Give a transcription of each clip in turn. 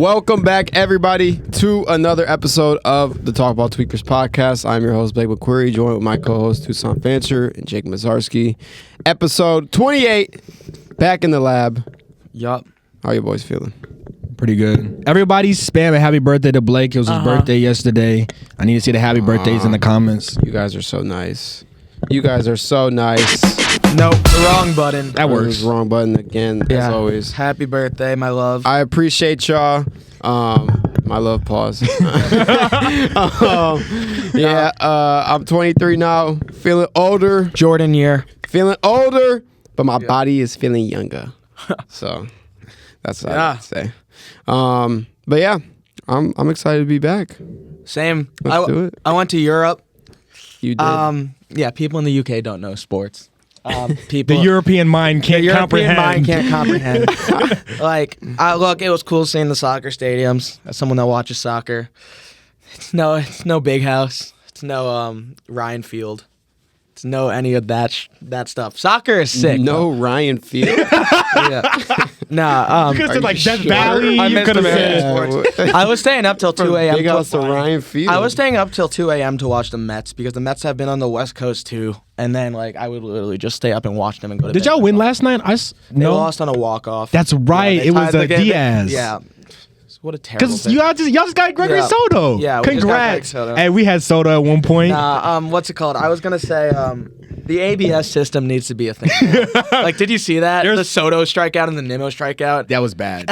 Welcome back, everybody, to another episode of the TalkBall Tweakers podcast. I'm your host, Blake McQuarrie, joined with my co-host, Toussaint and Jake Mazarski. Episode 28, back in the lab. Yup. How you boys feeling? Pretty good. Everybody's spamming happy birthday to Blake. It was his birthday yesterday. I need to see the happy birthdays in the comments. You guys are so nice. You guys are so nice. Nope, wrong button. That works. Wrong button again, as always. Happy birthday, my love. I appreciate y'all. My love, pause. I'm 23 now, feeling older. Jordan year. Feeling older, but my body is feeling younger. So that's what I would say. But yeah, I'm excited to be back. Same. Let's do it. I went to Europe. You did. Yeah, people in the UK don't know sports. People, The European mind can't comprehend. Look, it was cool seeing the soccer stadiums. As someone that watches soccer, it's no Big House. It's no Ryan Field. It's no any of that stuff. Soccer is sick. No Ryan Field. Yeah. Nah. You could have said like Death sure? Valley. I You missed could have the said. I was staying up till 2 a.m. Big House to Ryan Field. I was staying up till 2 a.m. to watch the Mets because the Mets have been on the West Coast too. And then I would literally just stay up and watch them and go to bed. Did y'all win last night? They lost on a walk-off. That's right. Yeah, it was the game. Diaz. Yeah. What a terrible Because thing. y'all just got Gregory Soto. Yeah, we just got Greg Congrats. Soto. Hey, we had Soto at one point. What's it called? I was going to say the ABS system needs to be a thing. Did you see that? The Soto strikeout and the Nimmo strikeout. That was bad.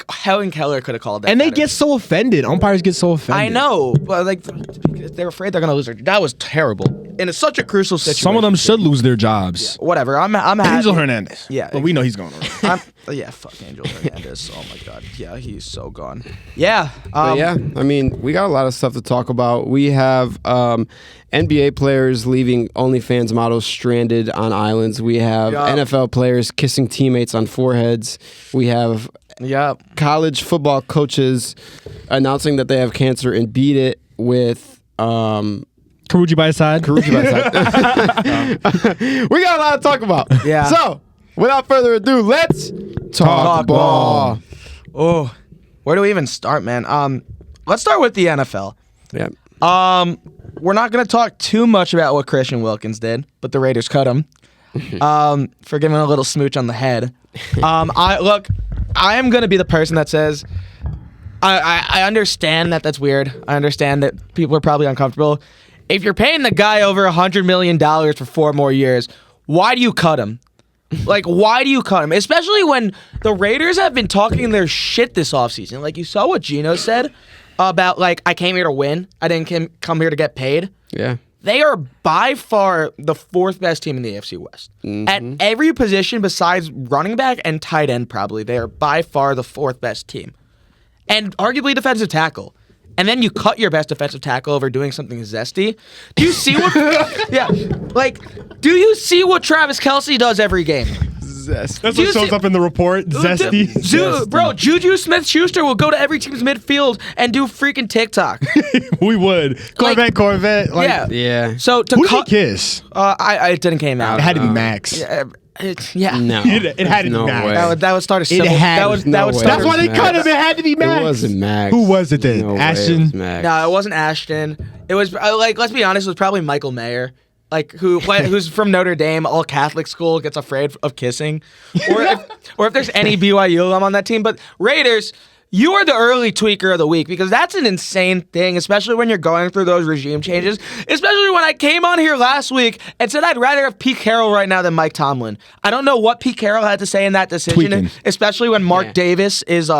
Helen Keller could have called that. And they better. get so offended. Umpires get so offended. I know, but they're afraid they're gonna lose their. That was terrible, and it's such a crucial situation. Some of them should lose their jobs. Whatever. I'm happy. Angel Hernandez. Yeah, but we know he's going around. Fuck Angel Hernandez. Oh my god. Yeah, he's so gone. Yeah. I mean, we got a lot of stuff to talk about. We have NBA players leaving OnlyFans models stranded on islands. We have NFL players kissing teammates on foreheads. We have college football coaches announcing that they have cancer and beat it with Karuji by his side. We got a lot to talk about. Yeah. So, without further ado, let's talk ball. Oh, where do we even start, man? Let's start with the NFL. Yeah. We're not going to talk too much about what Christian Wilkins did, but the Raiders cut him for giving a little smooch on the head. I am going to be the person that says, I understand that that's weird. I understand that people are probably uncomfortable. If you're paying the guy over $100 million for 4 more years, why do you cut him? Why do you cut him? Especially when the Raiders have been talking their shit this offseason. You saw what Geno said about, I came here to win. I didn't come here to get paid. Yeah. They are by far the 4th best team in the AFC West. Mm-hmm. At every position besides running back and tight end, probably, they are by far the 4th best team. And arguably defensive tackle. And then you cut your best defensive tackle over doing something zesty. Do you see what? Do you see what Travis Kelce does every game? That's what shows up in the report. Zesty. Bro, Juju Smith-Schuster will go to every team's midfield and do freaking TikTok. We would. Corvette. Yeah. So to who did he kiss? It didn't came out. It had to be Max. Yeah. No. It had to be Max. That would start a civil. That's why they cut him. It had to be Max. It wasn't Max. Who was it then? No Ashton? No, it wasn't Ashton. It was let's be honest, it was probably Michael Mayer. Who's from Notre Dame, all Catholic school, gets afraid of kissing, or if there's any BYU alum on that team. But Raiders, you are the early tweaker of the week because that's an insane thing, especially when you're going through those regime changes. Especially when I came on here last week and said I'd rather have Pete Carroll right now than Mike Tomlin. I don't know what Pete Carroll had to say in that decision, especially when Mark Davis is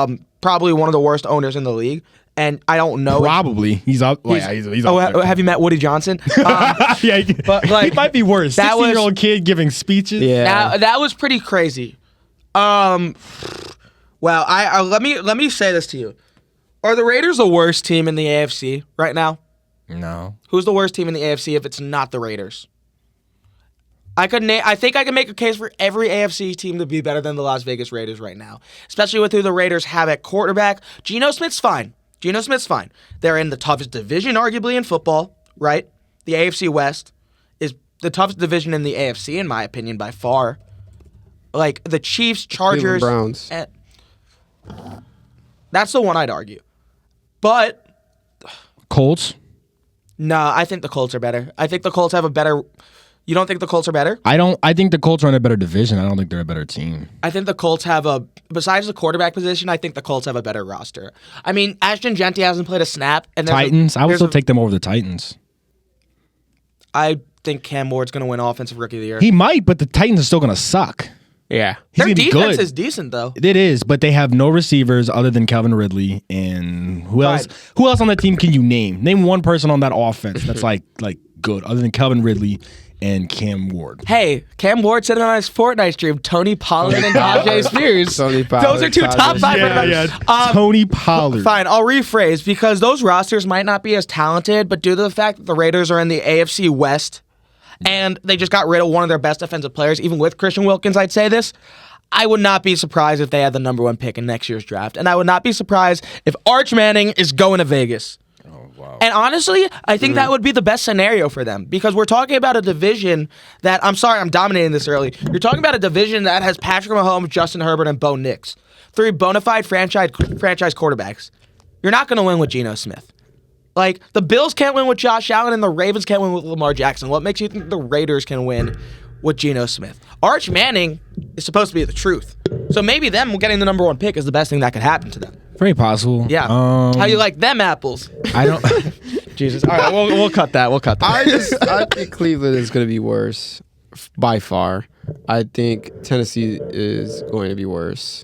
probably one of the worst owners in the league. And I don't know. Probably. He's up. He's up there. Have you met Woody Johnson? Yeah, but he might be worse. 16-year-old kid giving speeches. Yeah. That was pretty crazy. Well, let me say this to you. Are the Raiders the worst team in the AFC right now? No. Who's the worst team in the AFC if it's not the Raiders? I think I can make a case for every AFC team to be better than the Las Vegas Raiders right now, especially with who the Raiders have at quarterback. Geno Smith's fine. They're in the toughest division, arguably, in football, right? The AFC West is the toughest division in the AFC, in my opinion, by far. The Chiefs, Chargers, Browns. That's the one I'd argue. But Colts. no, I think the Colts are better. I think the Colts have a better. You don't think the Colts are better? I think the Colts are in a better division. I don't think they're a better team. I think the Colts have besides the quarterback position, I think the Colts have a better roster. I mean, Ashton Genty hasn't played a snap. And Titans. I would still take them over the Titans. I think Cam Ward's going to win Offensive Rookie of the Year. He might, but the Titans are still going to suck. Yeah. He's Their gonna be defense good. is decent, though. It is, but they have no receivers other than Calvin Ridley. And who else? Fine. Who else on that team can you name? Name one person on that offense that's like good other than Calvin Ridley and Cam Ward. Hey, Cam Ward said on his Fortnite stream, Tony Pollard and Najee Spears. Tony Pollard, Those are two top five. Tony Pollard. Fine, I'll rephrase because those rosters might not be as talented, but due to the fact that the Raiders are in the AFC West and they just got rid of one of their best defensive players, even with Christian Wilkins, I'd say this. I would not be surprised if they had the number 1 pick in next year's draft. And I would not be surprised if Arch Manning is going to Vegas. Wow. And honestly, I think that would be the best scenario for them because we're talking about a division that, I'm sorry, I'm dominating this early. You're talking about a division that has Patrick Mahomes, Justin Herbert, and Bo Nix. 3 bona fide franchise quarterbacks. You're not going to win with Geno Smith. Like, the Bills can't win with Josh Allen and the Ravens can't win with Lamar Jackson. What makes you think the Raiders can win with Geno Smith? Arch Manning is supposed to be the truth. So maybe them getting the number 1 pick is the best thing that could happen to them. Very possible. Yeah. How you like them apples? I don't. Jesus. All right, we'll cut that. We'll cut that. I think Cleveland is going to be worse by far. I think Tennessee is going to be worse.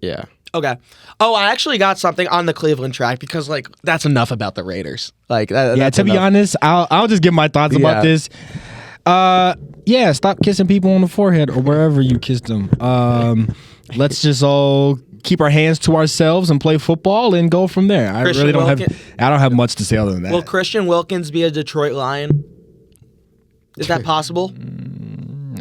Yeah. Okay. Oh, I actually got something on the Cleveland track because, like, that's enough about the Raiders. Like, To be honest, I'll just give my thoughts about this. Stop kissing people on the forehead or wherever you kissed them. Let's just all keep our hands to ourselves and play football and go from there. I don't have much to say other than that. Will Christian Wilkins be a Detroit Lion? Is that possible?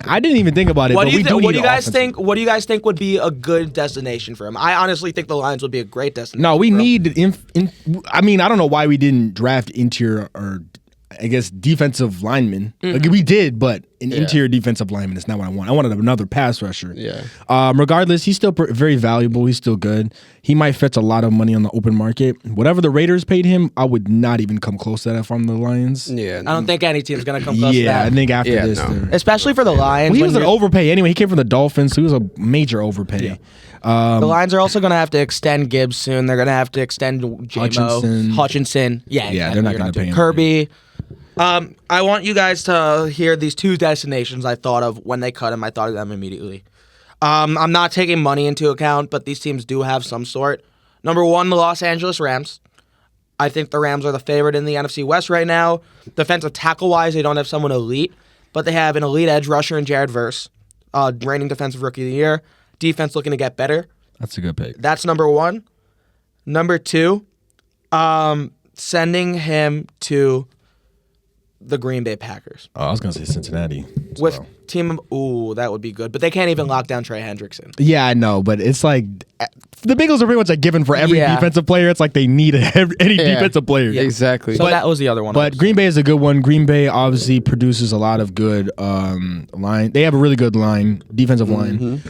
I didn't even think about it. What but do you we do what do need you guys offensive. think? What do you guys think would be a good destination for him? I honestly think the Lions would be a great destination. No, we for him. need. I mean, I don't know why we didn't draft interior or I guess defensive lineman. Like we did, but an interior defensive lineman is not what I want. I wanted another pass rusher. Yeah. Regardless, he's still very valuable. He's still good. He might fetch a lot of money on the open market. Whatever the Raiders paid him, I would not even come close to that if I'm the Lions. Yeah. I don't think any team's gonna come close to that. I think after this, Especially for the Lions. well, he when was an you're- overpay anyway. He came from the Dolphins, so he was a major overpay. The Lions are also going to have to extend Gibbs soon. They're going to have to extend Hutchinson. Yeah, Yeah, exactly. they're not You're gonna pay doing him. Kirby. I want you guys to hear these 2 destinations I thought of when they cut him. I thought of them immediately. I'm not taking money into account, but these teams do have some sort. Number 1, the Los Angeles Rams. I think the Rams are the favorite in the NFC West right now. Defensive tackle-wise, they don't have someone elite, but they have an elite edge rusher in Jared Verse, reigning Defensive Rookie of the Year. Defense looking to get better. That's a good pick. That's number 1. Number 2, sending him to the Green Bay Packers. Oh, I was gonna say Cincinnati. With team, that would be good. But they can't even lock down Trey Hendrickson. Yeah, I know, but it's like the Bengals are pretty much a given for every Yeah. defensive player. It's like they need any defensive player. Exactly. So that was the other one. But Green Bay is a good one. Green Bay obviously produces a lot of good line. They have a really good defensive line.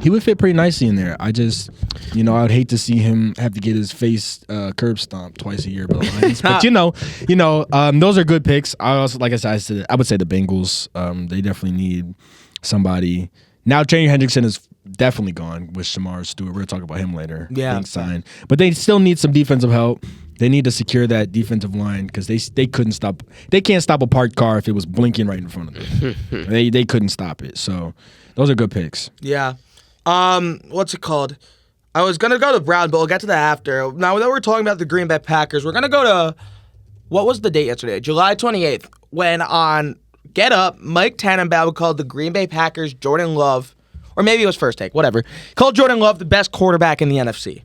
He would fit pretty nicely in there. I just, I would hate to see him have to get his face curb stomped twice a year by the Lions. But those are good picks. I also, like I said, I would say the Bengals. They definitely need somebody. Now, Trey Hendrickson is definitely gone with Shamar Stewart. We're going to talk about him later. Yeah. Being signed. But they still need some defensive help. They need to secure that defensive line because they couldn't stop. They can't stop a parked car if it was blinking right in front of them. they couldn't stop it. So those are good picks. Yeah. What's it called? I was going to go to Brown, but we'll get to that after. Now that we're talking about the Green Bay Packers, we're going to go to, what was the date yesterday? July 28th, when on Get Up, Mike Tannenbaum called the Green Bay Packers Jordan Love, or maybe it was First Take, whatever, called Jordan Love the best quarterback in the NFC.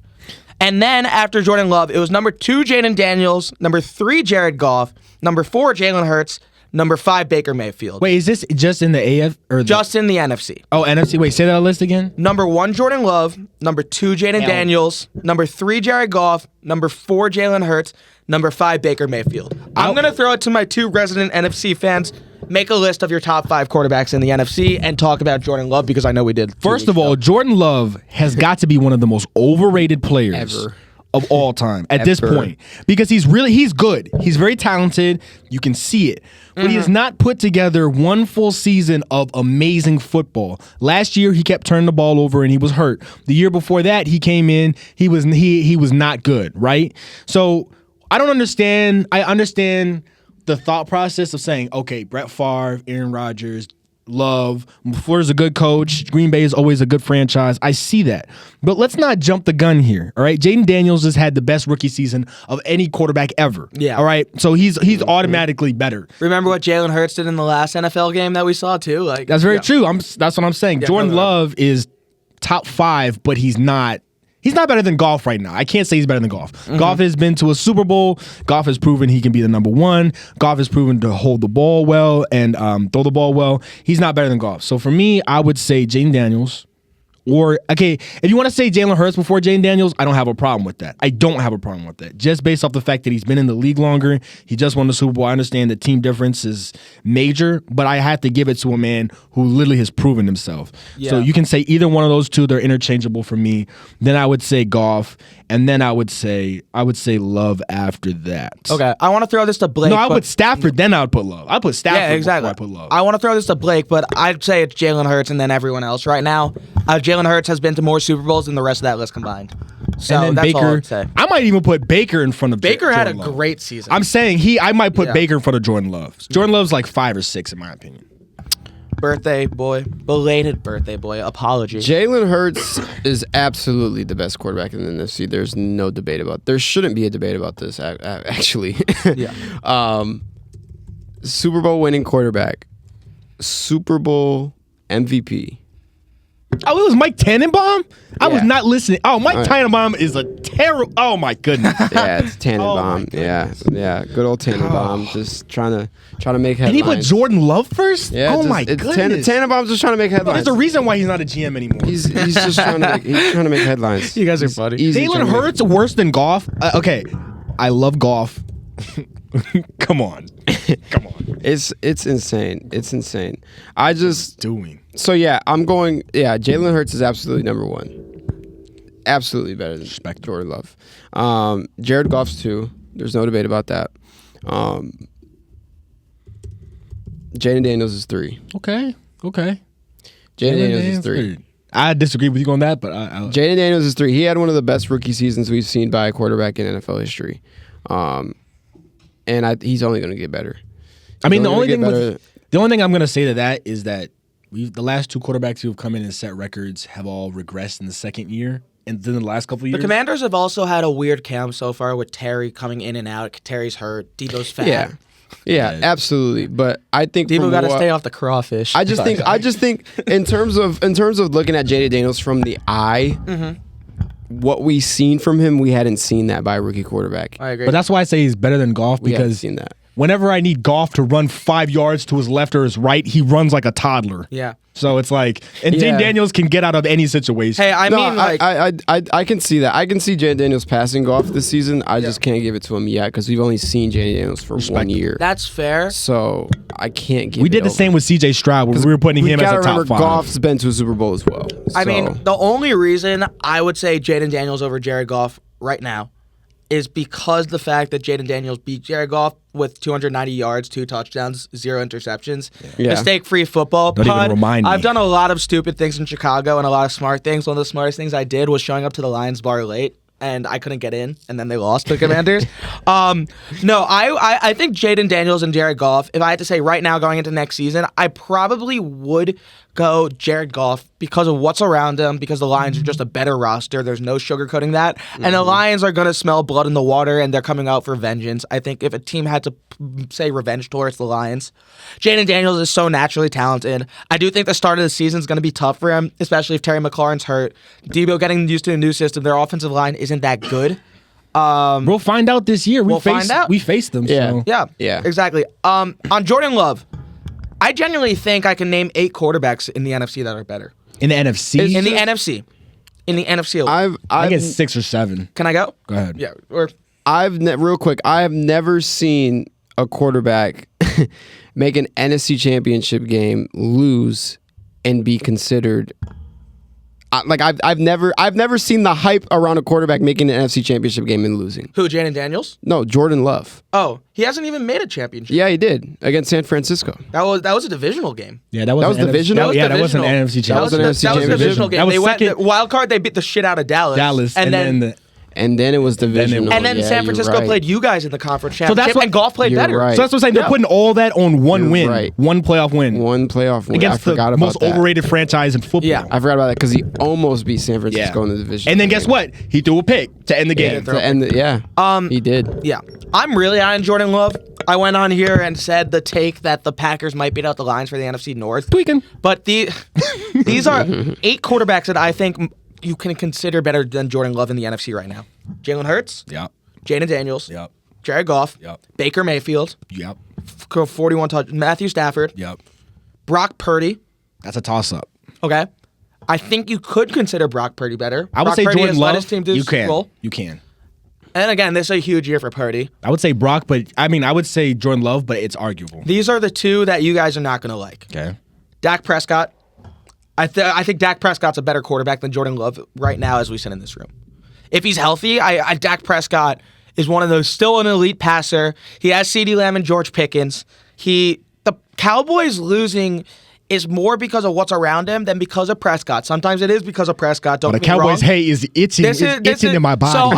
And then after Jordan Love, it was number 2, Jaden Daniels, number 3, Jared Goff, number 4, Jalen Hurts, number 5, Baker Mayfield. Wait, is this just in the AF or Just in the NFC. Oh, NFC. Wait, say that list again. Number 1, Jordan Love. Number 2, Jaden Daniels. Number 3, Jared Goff. Number 4, Jalen Hurts. Number 5, Baker Mayfield. I'm going to throw it to my 2 resident NFC fans. make a list of your top 5 quarterbacks in the NFC and talk about Jordan Love because I know we did. First of all, Jordan Love has got to be one of the most overrated players Ever. of all time at this point, because he's good. He's very talented. You can see it. But he has not put together one full season of amazing football. Last year, he kept turning the ball over and he was hurt. The year before that, he came in, he was not good, right? So I don't understand. I understand the thought process of saying, okay, Brett Favre, Aaron Rodgers, Love, LaFleur's a good coach. Green Bay is always a good franchise. I see that. But let's not jump the gun here, all right? Jaden Daniels has had the best rookie season of any quarterback ever. Yeah. All right? So he's automatically better. Remember what Jalen Hurts did in the last NFL game that we saw too? Like That's very true. That's what I'm saying. Yeah, Jordan Love is top 5, but he's not better than Goff right now. I can't say he's better than Goff. Goff has been to a Super Bowl. Goff has proven he can be the number 1. Goff has proven to hold the ball well and throw the ball well. He's not better than Goff. So for me, I would say Jaden Daniels. Or, okay, if you want to say Jalen Hurts before Jaden Daniels, I don't have a problem with that. I don't have a problem with that. Just based off the fact that he's been in the league longer, he just won the Super Bowl. I understand the team difference is major, but I have to give it to a man who literally has proven himself. Yeah. So you can say either one of those two, they're interchangeable for me. Then I would say Goff, and then I would say Love after that. Okay, I want to throw this to Blake. No, I would put Stafford, then I would put Love. I put Stafford Yeah, exactly. before I put Love. I want to throw this to Blake, but I'd say it's Jalen Hurts and then everyone else right now. Jalen Hurts has been to more Super Bowls than the rest of that list combined. So and then that's Baker, all I'd say. I might even put Baker in front of Baker had a Jordan Love. great season. I'm saying I might put Yeah. Baker in front of Jordan Love. Jordan Love's like 5 or 6 in my opinion. Birthday boy, belated birthday boy. Apology. Jalen Hurts is absolutely the best quarterback in the NFC. There's no debate about. There shouldn't be a debate about this. Actually, Yeah. Super Bowl winning quarterback, Super Bowl MVP. Oh, it was Mike Tannenbaum? I was Yeah. not listening. Oh, Mike All right. Tannenbaum is a terrible. Oh my goodness. Yeah, it's Tannenbaum. Oh, my yeah, good old Tannenbaum. Just trying to make headlines. And he put Jordan Love first? Yeah, oh just- my it's goodness. Tannenbaum's just trying to make Bro, headlines. there's a reason why he's not a GM anymore. He's just trying to make headlines. You guys are funny. Jalen Hurts worse than Goff? Okay, I love Goff. Come on. Come on. It's insane. It's insane. I just Doing. so yeah. I'm going. Yeah, Jalen Hurts is absolutely number 1. Absolutely better than Jordan Love. Jared Goff's 2. There's no debate about that. Jaden Daniels is 3. Okay. Jaden Daniels is 3. I disagree with you on that, but I Jaden Daniels is 3. He had one of the best rookie seasons we've seen by a quarterback in NFL history. And he's only going to get better. I mean, He's the only thing better. the only thing I'm going to say to that is that the last 2 quarterbacks who have come in and set records have all regressed in the second year, and then the last couple of years. The Commanders have also had a weird camp so far with Terry coming in and out. Terry's hurt. Debo's fat. Yeah, absolutely. But I think Debo got to what- stay off the crawfish. I just think in terms of looking at Jaden Daniels from the eye, what we've seen from him, we hadn't seen that by a rookie quarterback. I agree. But that's why I say he's better than Goff, We haven't because seen that. whenever I need Goff to run 5 yards to his left or his right, he runs like a toddler. Yeah. So it's like, and Yeah. Jaden Daniels can get out of any situation. Hey, I mean, like, I can see that. I can see Jaden Daniels passing Goff this season. I just can't give it to him yet because we've only seen Jaden Daniels for 1 year. that's fair. So I can't give we it did the over. same with CJ Stroud, where we were putting him as gotta a top remember 5. Goff's been to a Super Bowl as well. I So- mean, the only reason I would say Jaden Daniels over Jared Goff right now is because the fact that Jaden Daniels beat Jared Goff with 290 yards, 2 touchdowns, 0 interceptions. Yeah. Mistake-free football. Don't even Pod. remind me. I've done a lot of stupid things in Chicago and a lot of smart things. One of the smartest things I did was showing up to the Lions bar late, and I couldn't get in, and then they lost to the Commanders. No, I think Jaden Daniels and Jared Goff, if I had to say right now going into next season, I probably would go Jared Goff because of what's around him, because the Lions are just a better roster. There's no sugarcoating that. And the Lions are going to smell blood in the water, and they're coming out for vengeance. I think if a team had to say revenge tour, it's the Lions. Jaden Daniels is so naturally talented. I do think the start of the season is going to be tough for him, especially if Terry McLaurin's hurt. Debo getting used to a new system. Their offensive line isn't that good. We'll find out this year. We'll find out. We faced them. Yeah. So. Yeah, exactly. On Jordan Love, I genuinely think I can name 8 quarterbacks in the NFC that are better. In the NFC? In the NFC. In the NFC. alone. I get 6 or 7. Can I go? Go ahead. Yeah. Or real quick. I have never seen a quarterback make an NFC Championship game, lose, and be considered. I've never seen the hype around a quarterback making an NFC Championship game and losing. Who, Jaden Daniels? No, Jordan Love. Oh, he hasn't even made a championship. Yeah, he did against San Francisco. That was a divisional game. Yeah, that was divisional? That wasn't an NFC championship. That was an NFC That was a championship. divisional game. That was They went second- wild card. They beat the shit out of Dallas. And then it was divisional. And then Yeah, San you're Francisco right. played you guys in the conference that's championship, what- and Golf played You're better. right. So that's what I'm saying. They're Yeah. putting all that on one You're win, right. one playoff win One playoff win. against I forgot the about most that. overrated franchise in football. Yeah. I forgot about that because he almost beat San Francisco in the division. And then guess what? He threw a pick to end the game. He did. Yeah, I'm really high on Jordan Love. I went on here and said the take that the Packers might beat out the Lions for the NFC North. Tweaking. But these are 8 quarterbacks that I think you can consider better than Jordan Love in the NFC right now. Jalen Hurts, Yep. Jaden Daniels, Yep. Jared Goff, Yep. Baker Mayfield, Yep. 41 touch, Matthew Stafford, Yep. Brock Purdy. That's a toss up. Okay, I think you could consider Brock Purdy better. I would Brock say Purdy Jordan has led Love. his team to You the Super can. Bowl. You can. And again, this is a huge year for Purdy. I would say Brock, but I would say Jordan Love, but it's arguable. These are the 2 that you guys are not going to like. Okay. Dak Prescott. I think Dak Prescott's a better quarterback than Jordan Love right now as we sit in this room. If he's healthy, Dak Prescott is one of those, still an elite passer. He has CeeDee Lamb and George Pickens. The Cowboys losing is more because of what's around him than because of Prescott. Sometimes it is because of Prescott. Don't The get me Cowboys' wrong. hate is itching. Itching in my body.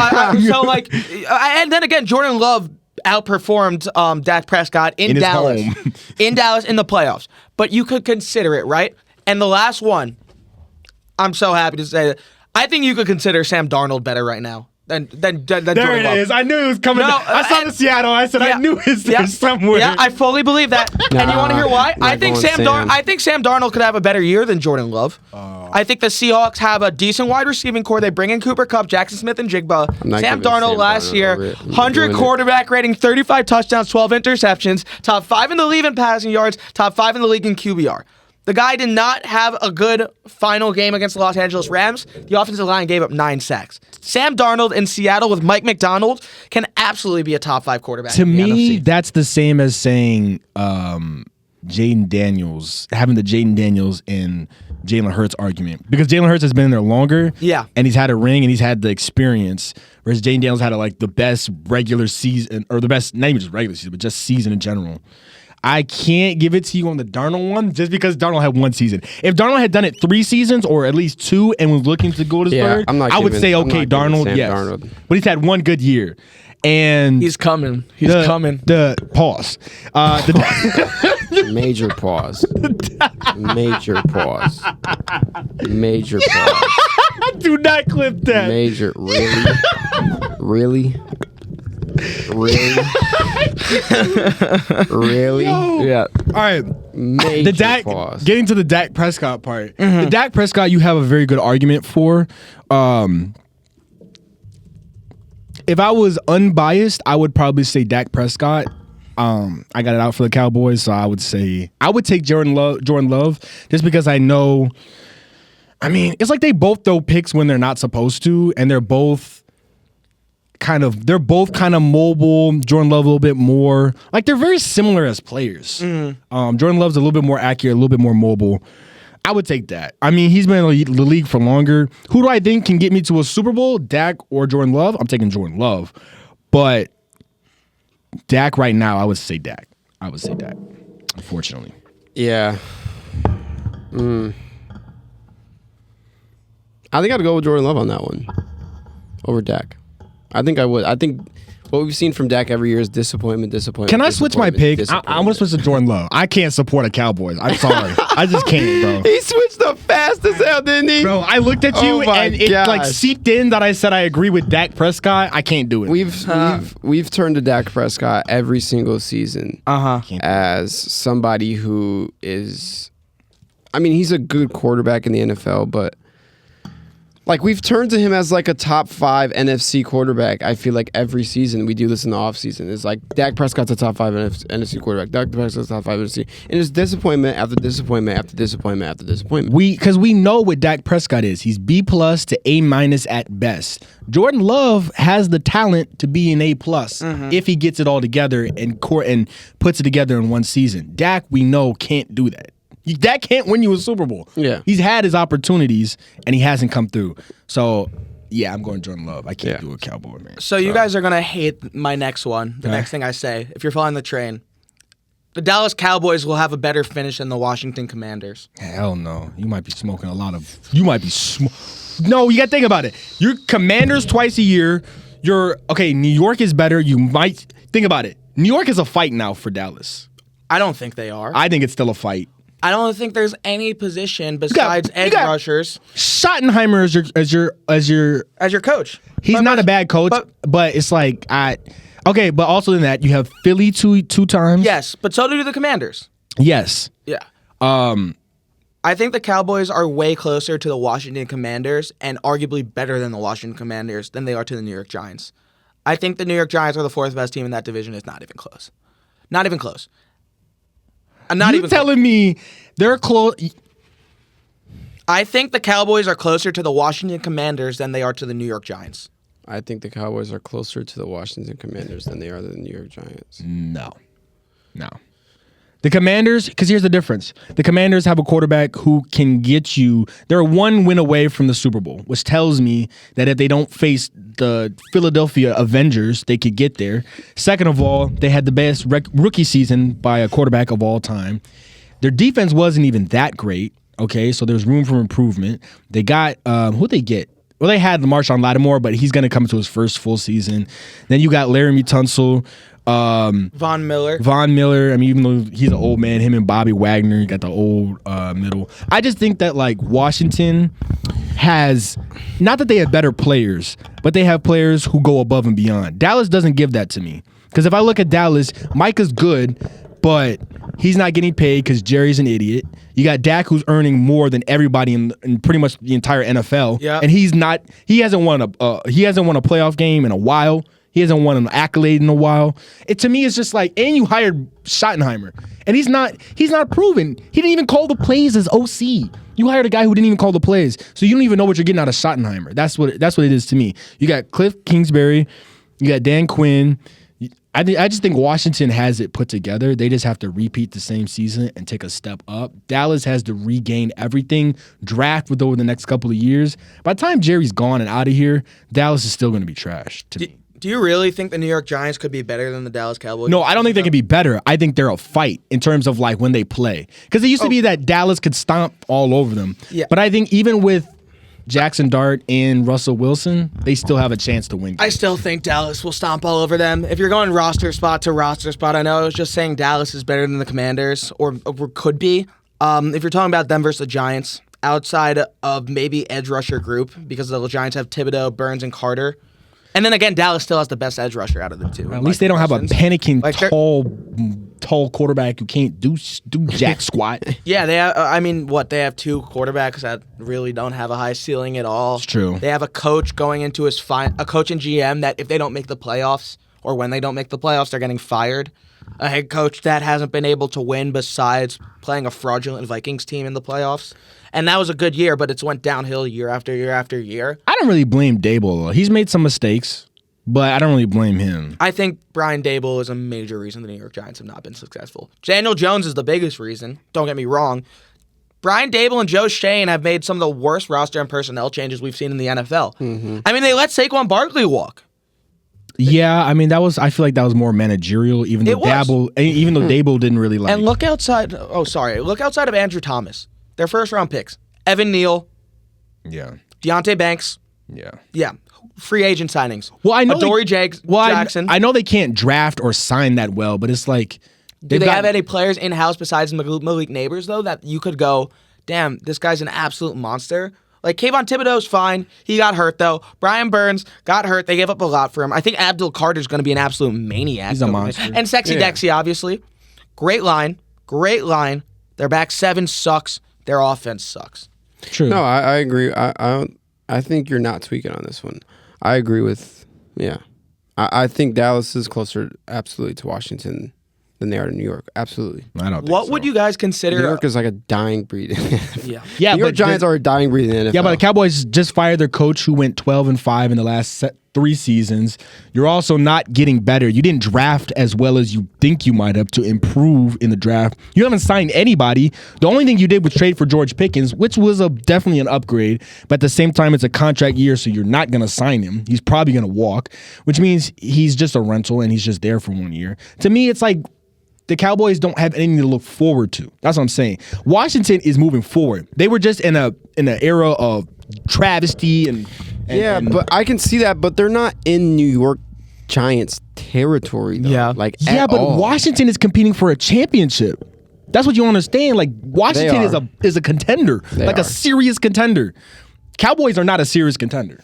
And then again, Jordan Love outperformed Dak Prescott in his Dallas. home. In Dallas in the playoffs. But you could consider it, right? And the last one, I'm so happy to say that I think you could consider Sam Darnold better right now than There Jordan it Love. is. I knew it was coming. No, I saw the Seattle. I said I knew it's there Yeah. somewhere. Yeah, I fully believe that. And you want to hear why? I think Sam Darnold could have a better year than Jordan Love. I think the Seahawks have a decent wide receiving core. They bring in Cooper Kupp, Jackson Smith, and Jigba. Sam Darnold last year, 100 quarterback rating, 35 touchdowns, 12 interceptions, top 5 in the league in passing yards, top 5 in the league in QBR. The guy did not have a good final game against the Los Angeles Rams. The offensive line gave up 9 sacks. Sam Darnold in Seattle with Mike McDonald can absolutely be a top 5 quarterback. To in the me, NFC. that's the same as saying Jaden Daniels, having the Jaden Daniels and Jalen Hurts argument. Because Jalen Hurts has been there longer. Yeah. And he's had a ring and he's had the experience. Whereas Jaden Daniels had the best regular season, or the best, not even just regular season, but just season in general. I can't give it to you on the Darnold one just because Darnold had 1 season. If Darnold had done it 3 seasons or at least 2 and was looking to go to his third, I would say, okay, Darnold, yes. Darnold. But he's had 1 good year. And He's coming. He's coming. The pause. Major pause. Major pause. Major pause. Do not clip that. Major. Really? Really? Yeah. All right. Major pause. Getting to the Dak Prescott part. The Dak Prescott you have a very good argument for. If I was unbiased, I would probably say Dak Prescott. I got it out for the Cowboys, so I would take Jordan Love just because I know. I mean, it's like they both throw picks when they're not supposed to, and they're both kind of mobile. Jordan Love a little bit more. Like they're very similar as players. Jordan Love's a little bit more accurate, a little bit more mobile. I would take that. I mean, he's been in the league for longer. Who do I think can get me to a Super Bowl? Dak or Jordan Love? I'm taking Jordan Love. But Dak right now, I would say Dak. Unfortunately. Yeah. I think I'd go with Jordan Love on that one over Dak. I think I would. I think what we've seen from Dak every year is disappointment. Can I switch my pick? I'm going to switch to Jordan Love. I can't support the Cowboys. I'm sorry. I just can't, bro. He switched up fast as hell, didn't he? Bro, I looked at you and it gosh. seeped in that I said I agree with Dak Prescott. I can't do it. We've turned to Dak Prescott every single season as somebody who is, I mean, he's a good quarterback in the NFL, but Like, we've turned to him as like a top 5 NFC quarterback. I feel like every season we do this in the offseason. It's like Dak Prescott's a top 5 NFC quarterback. Dak Prescott's top 5 NFC. And it's disappointment after disappointment after disappointment after disappointment. Because we know what Dak Prescott is. He's B+ to A- at best. Jordan Love has the talent to be an A+ if he gets it all together and puts it together in one season. Dak, we know, can't do that. Dak can't win you a Super Bowl. Yeah. He's had his opportunities, and he hasn't come through. So, yeah, I'm going Jordan Love. I can't do a Cowboy, man. So you guys are going to hate my next one, the next thing I say, if you're following the train. The Dallas Cowboys will have a better finish than the Washington Commanders. Hell no. You might be smoking a lot of... No, you got to think about it. You're Commanders twice a year. Okay, New York is better. You might... Think about it. New York is a fight now for Dallas. I don't think they are. I think it's still a fight. I don't think there's any position besides edge rushers. Schottenheimer as your coach. He's not a bad coach, but it's like okay, but also in that you have Philly two times. Yes, but so do the Commanders. Yes. Yeah. I think the Cowboys are way closer to the Washington Commanders and arguably better than the Washington Commanders than they are to the New York Giants. I think the New York Giants are the 4th best team in that division. It's not even close. Not even close. You telling me they're close? I think the Cowboys are closer to the Washington Commanders than they are to the New York Giants. I think the Cowboys are closer to the Washington Commanders than they are to the New York Giants. No. The Commanders, because here's the difference. The Commanders have a quarterback who can get you, they're 1 win away from the Super Bowl, which tells me that if they don't face the Philadelphia Avengers, they could get there. Second of all, they had the best rookie season by a quarterback of all time. Their defense wasn't even that great, okay, so there's room for improvement. They got, who'd they get? Well, they had Marshawn Lattimore, but he's going to come to his first full season. Then you got Laramie Tunsil. Von Miller. I mean, even though he's an old man, him and Bobby Wagner, you got the old middle. I just think that like Washington has, not that they have better players, but they have players who go above and beyond. Dallas doesn't give that to me. Because if I look at Dallas, Micah's good, but he's not getting paid because Jerry's an idiot. You got Dak, who's earning more than everybody in pretty much the entire NFL. Yeah. And he hasn't won a playoff game in a while. He hasn't won an accolade in a while. To me, it's just like, and you hired Schottenheimer, and he's not proven. He didn't even call the plays as OC. You hired a guy who didn't even call the plays, so you don't even know what you're getting out of Schottenheimer. That's what it is to me. You got Cliff Kingsbury, you got Dan Quinn. I just think Washington has it put together. They just have to repeat the same season and take a step up. Dallas has to regain everything, draft over the next couple of years. By the time Jerry's gone and out of here, Dallas is still going to be trash to me. Do you really think the New York Giants could be better than the Dallas Cowboys? No, I don't think they can be better. I think they're a fight in terms of like when they play. Because it used to be that Dallas could stomp all over them. Yeah. But I think even with Jackson Dart and Russell Wilson, they still have a chance to win games. I still think Dallas will stomp all over them. If you're going roster spot to roster spot, I know I was just saying Dallas is better than the Commanders, or could be. If you're talking about them versus the Giants, outside of maybe edge rusher group, because the Giants have Thibodeau, Burns, and Carter. And then again, Dallas still has the best edge rusher out of the two. At least they don't have a panicking tall quarterback who can't do jack squat. Yeah, they have. They have 2 quarterbacks that really don't have a high ceiling at all. It's true. They have a coach going into a coach and GM that if they don't make the playoffs, or when they don't make the playoffs, they're getting fired. A head coach that hasn't been able to win besides playing a fraudulent Vikings team in the playoffs. And that was a good year, but it's went downhill year after year after year. I don't really blame Dable, though. He's made some mistakes, but I don't really blame him. I think Brian Dable is a major reason the New York Giants have not been successful. Daniel Jones is the biggest reason. Don't get me wrong. Brian Dable and Joe Schoen have made some of the worst roster and personnel changes we've seen in the NFL. Mm-hmm. I mean, they let Saquon Barkley walk. Yeah, I mean I feel like that was more managerial, even though Dable didn't really like. And look outside of Andrew Thomas. Their first round picks. Evan Neal. Yeah. Deontay Banks. Yeah. Yeah. Free agent signings. Well, I know Adoree Jackson. I know they can't draft or sign that well, but it's like do they have any players in-house besides Malik Neighbors, though, that you could go, damn, this guy's an absolute monster? Like, Kayvon Thibodeau's fine. He got hurt, though. Brian Burns got hurt. They gave up a lot for him. I think Abdul Carter's going to be an absolute maniac. He's a monster. And Sexy Dexy, obviously. Great line. Their back seven sucks. Their offense sucks. True. No, I agree. I don't. I think you're not tweaking on this one. I agree with, I think Dallas is closer absolutely to Washington than they are to New York. Absolutely. I don't think What so. would you guys consider? New York is like a dying breed. Yeah. Yeah, New York but Giants are a dying breed in the NFL. Yeah, but the Cowboys just fired their coach who went 12-5 in the last 3 seasons. You're also not getting better. You didn't draft as well as you think you might have to improve in the draft. You haven't signed anybody. The only thing you did was trade for George Pickens, which was definitely an upgrade. But at the same time, it's a contract year, so you're not going to sign him. He's probably going to walk, which means he's just a rental and he's just there for 1 year. To me, it's like the Cowboys don't have anything to look forward to. That's what I'm saying. Washington is moving forward. They were just in an era of travesty and but I can see that, but they're not in New York Giants territory, though. Yeah. Like, but all. Washington is competing for a championship. That's what you understand. Like, Washington is a contender, a serious contender. Cowboys are not a serious contender.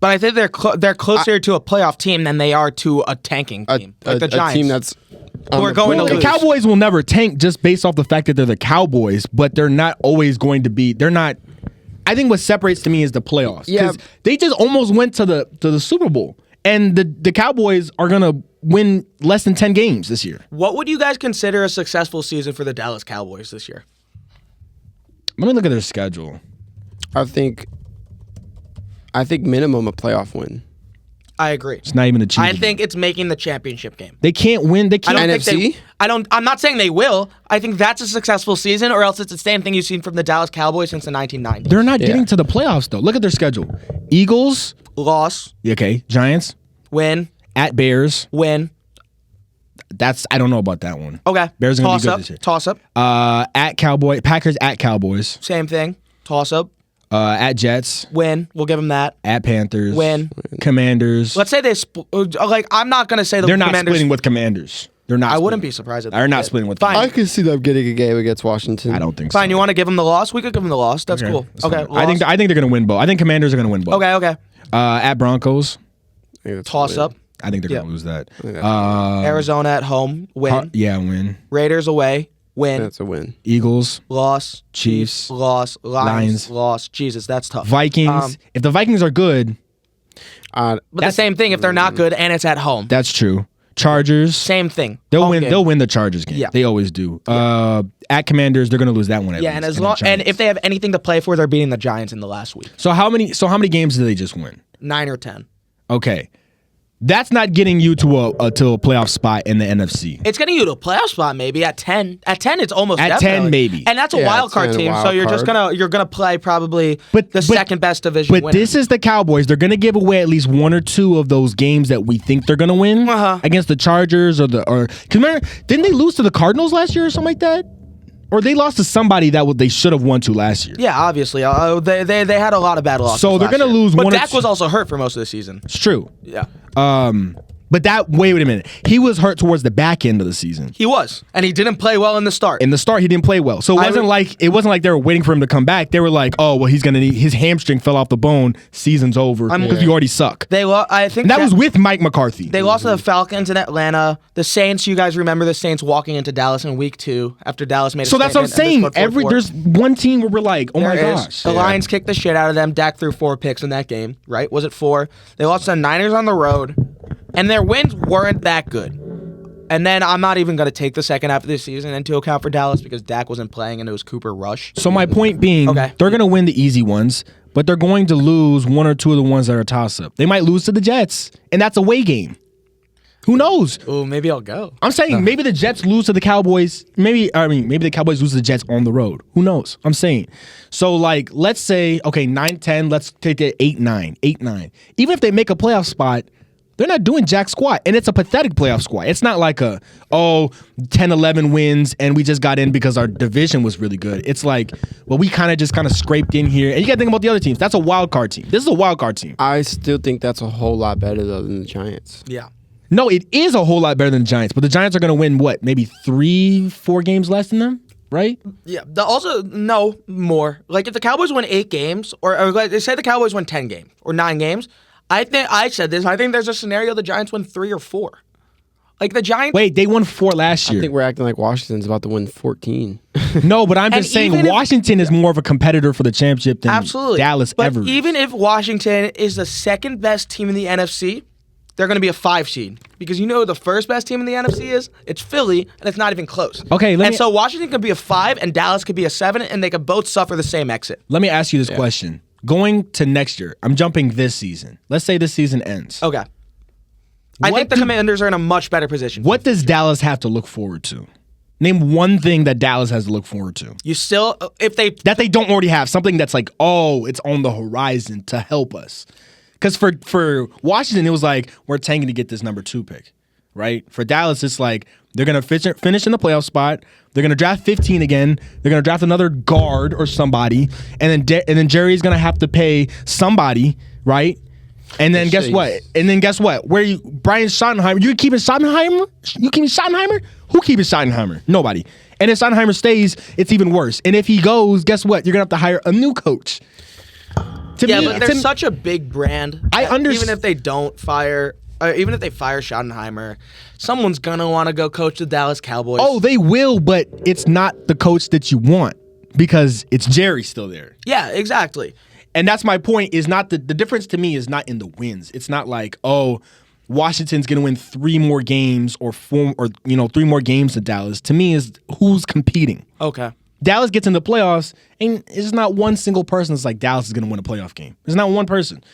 But I think they're closer to a playoff team than they are to a tanking team, like the Giants. A team that's We're going to The lose. Cowboys will never tank just based off the fact that they're the Cowboys, but they're not always going to be. They're not. I think what separates to me is the playoffs. Yeah. Because they just almost went to the Super Bowl, and the Cowboys are gonna win less than 10 games this year. What would you guys consider a successful season for the Dallas Cowboys this year? Let me look at their schedule. I think minimum a playoff win. I agree. It's not even achievable. I think it's making the championship game. They can't win. They can't. NFC? I'm not saying they will. I think that's a successful season, or else it's the same thing you've seen from the Dallas Cowboys since the 1990s. They're not getting to the playoffs though. Look at their schedule: Eagles, Loss, okay, Giants, win, at Bears. win. I don't know about that one. Okay. Bears are gonna be good up, this year. Toss up. At Packers at Cowboys. Same thing. Toss up. At Jets. Win. We'll give them that. At Panthers. Win. Commanders. Let's say they I'm not gonna say They're not Commanders. splitting with Commanders. They're not. I wouldn't splitting. be surprised if They're not did. splitting with. Fine. I could see them getting a game against Washington. I don't think so. Fine. You want to give them the loss? We could give them the loss. That's cool. That's Okay. fine. I think they're gonna win both. I think Commanders are gonna win both. Okay. At Broncos. I think that's Toss a win. up. I think they're Yeah. gonna lose that. think that's Arizona at home. Win. Win. Raiders away. Win. That's a win. Eagles. Loss. Chiefs. Loss. Lions. Loss. Jesus, that's tough. Vikings. If the Vikings are good, But the same thing if they're not good and it's at home. that's true. Chargers. Same thing. They'll Home win. game. They'll win the Chargers game. Yeah. They always do. At Commanders, they're gonna lose that one. At Yeah, least, and as the long and Giants. if they have anything to play for, they're beating the Giants in the last week. So how many games did they just win? 9 or 10. Okay, that's not getting you to a playoff spot in the NFC. It's getting you to a playoff spot maybe at 10. At 10 it's almost At 10 definitely. maybe. And that's a Yeah, wild card 10 team, wild so you're gonna play probably the second best division But winner. this is the Cowboys. They're gonna give away at least 1 or 2 of those games that we think they're gonna win against the Chargers or cause remember, didn't they lose to the Cardinals last year or something like that? Or they lost to somebody that they should have won to last year. Yeah, obviously. They had a lot of bad losses. So they're last gonna year. lose But one or Dak two- was also hurt for most of the season. It's true. Yeah. But wait a minute. He was hurt towards the back end of the season. He was. And he didn't play well in the start. In the start, he didn't play well. So it wasn't like they were waiting for him to come back. They were like, oh well, he's gonna need his hamstring fell off the bone. Season's over because you already suck. I think And that was with Mike McCarthy. They lost to the Falcons in Atlanta. The Saints, you guys remember the Saints walking into Dallas in week 2 after Dallas made a So that's what I'm saying. statement and they scored 4. There's one team where we're like, oh my There is. gosh. The Lions kicked the shit out of them. Dak threw 4 picks in that game, right? Was it 4? They lost to the Niners on the road, and their wins weren't that good. And then I'm not even going to take the second half of this season into account for Dallas because Dak wasn't playing and it was Cooper Rush. So my point being, Okay. they're going to win the easy ones, but they're going to lose 1 or 2 of the ones that are toss-up. They might lose to the Jets, and that's a away game. Who knows? Ooh, maybe I'll go. I'm saying maybe the Jets lose to the Cowboys. Maybe the Cowboys lose to the Jets on the road. Who knows? I'm saying. So like, let's say, okay, 9-10, let's take it 8-9. Even if they make a playoff spot, they're not doing jack squat, and it's a pathetic playoff squat. It's not like 10-11 wins, and we just got in because our division was really good. It's like, well, we kind of scraped in here. And you got to think about the other teams. That's a wild card team. This is a wild card team. I still think that's a whole lot better though than the Giants. Yeah. No, it is a whole lot better than the Giants, but the Giants are going to win, what, maybe 3-4 games less than them, right? Yeah. No, more. Like if the Cowboys win 8 games, or like, say the Cowboys win 10 games or 9 games, I think there's a scenario the Giants win 3 or 4. Like the Giants. Wait, they won 4 last year. I think we're acting like Washington's about to win 14. No, but I'm just saying Washington is more of a competitor for the championship than Dallas ever. But even if Washington is the second best team in the NFC, they're going to be a 5 seed. Because you know who the first best team in the NFC is? It's Philly, and it's not even close. Okay, so Washington could be a 5, and Dallas could be a 7, and they could both suffer the same exit. Let me ask you this question. Going to next year, I'm jumping this season. Let's say this season ends. Okay. I think the Commanders are in a much better position. What does Dallas have to look forward to? Name one thing that Dallas has to look forward to. You still, that they don't already have, something that's like, oh, it's on the horizon to help us. Because for Washington, it was like, we're tanking to get this number 2 pick, right? For Dallas, it's like, they're going to finish in the playoff spot. They're going to draft 15 again. They're going to draft another guard or somebody. And then Jerry's going to have to pay somebody, right? And then guess what? Where Brian Schottenheimer? You keeping Schottenheimer? You keeping Schottenheimer? Who keeping Schottenheimer? Nobody. And if Schottenheimer stays, it's even worse. And if he goes, guess what? You're gonna have to hire a new coach. But they're such a big brand. I understand. Even if they don't fire, even if they fire Schottenheimer, someone's gonna want to go coach the Dallas Cowboys. Oh, they will, but it's not the coach that you want because it's Jerry still there. Yeah, exactly. And that's my point, is not the difference to me is not in the wins. It's not like, oh, Washington's going to win 3 more games or 3 more games than Dallas. To me is who's competing. Okay. Dallas gets in the playoffs, and it's not one single person that's like Dallas is going to win a playoff game. There's not one person.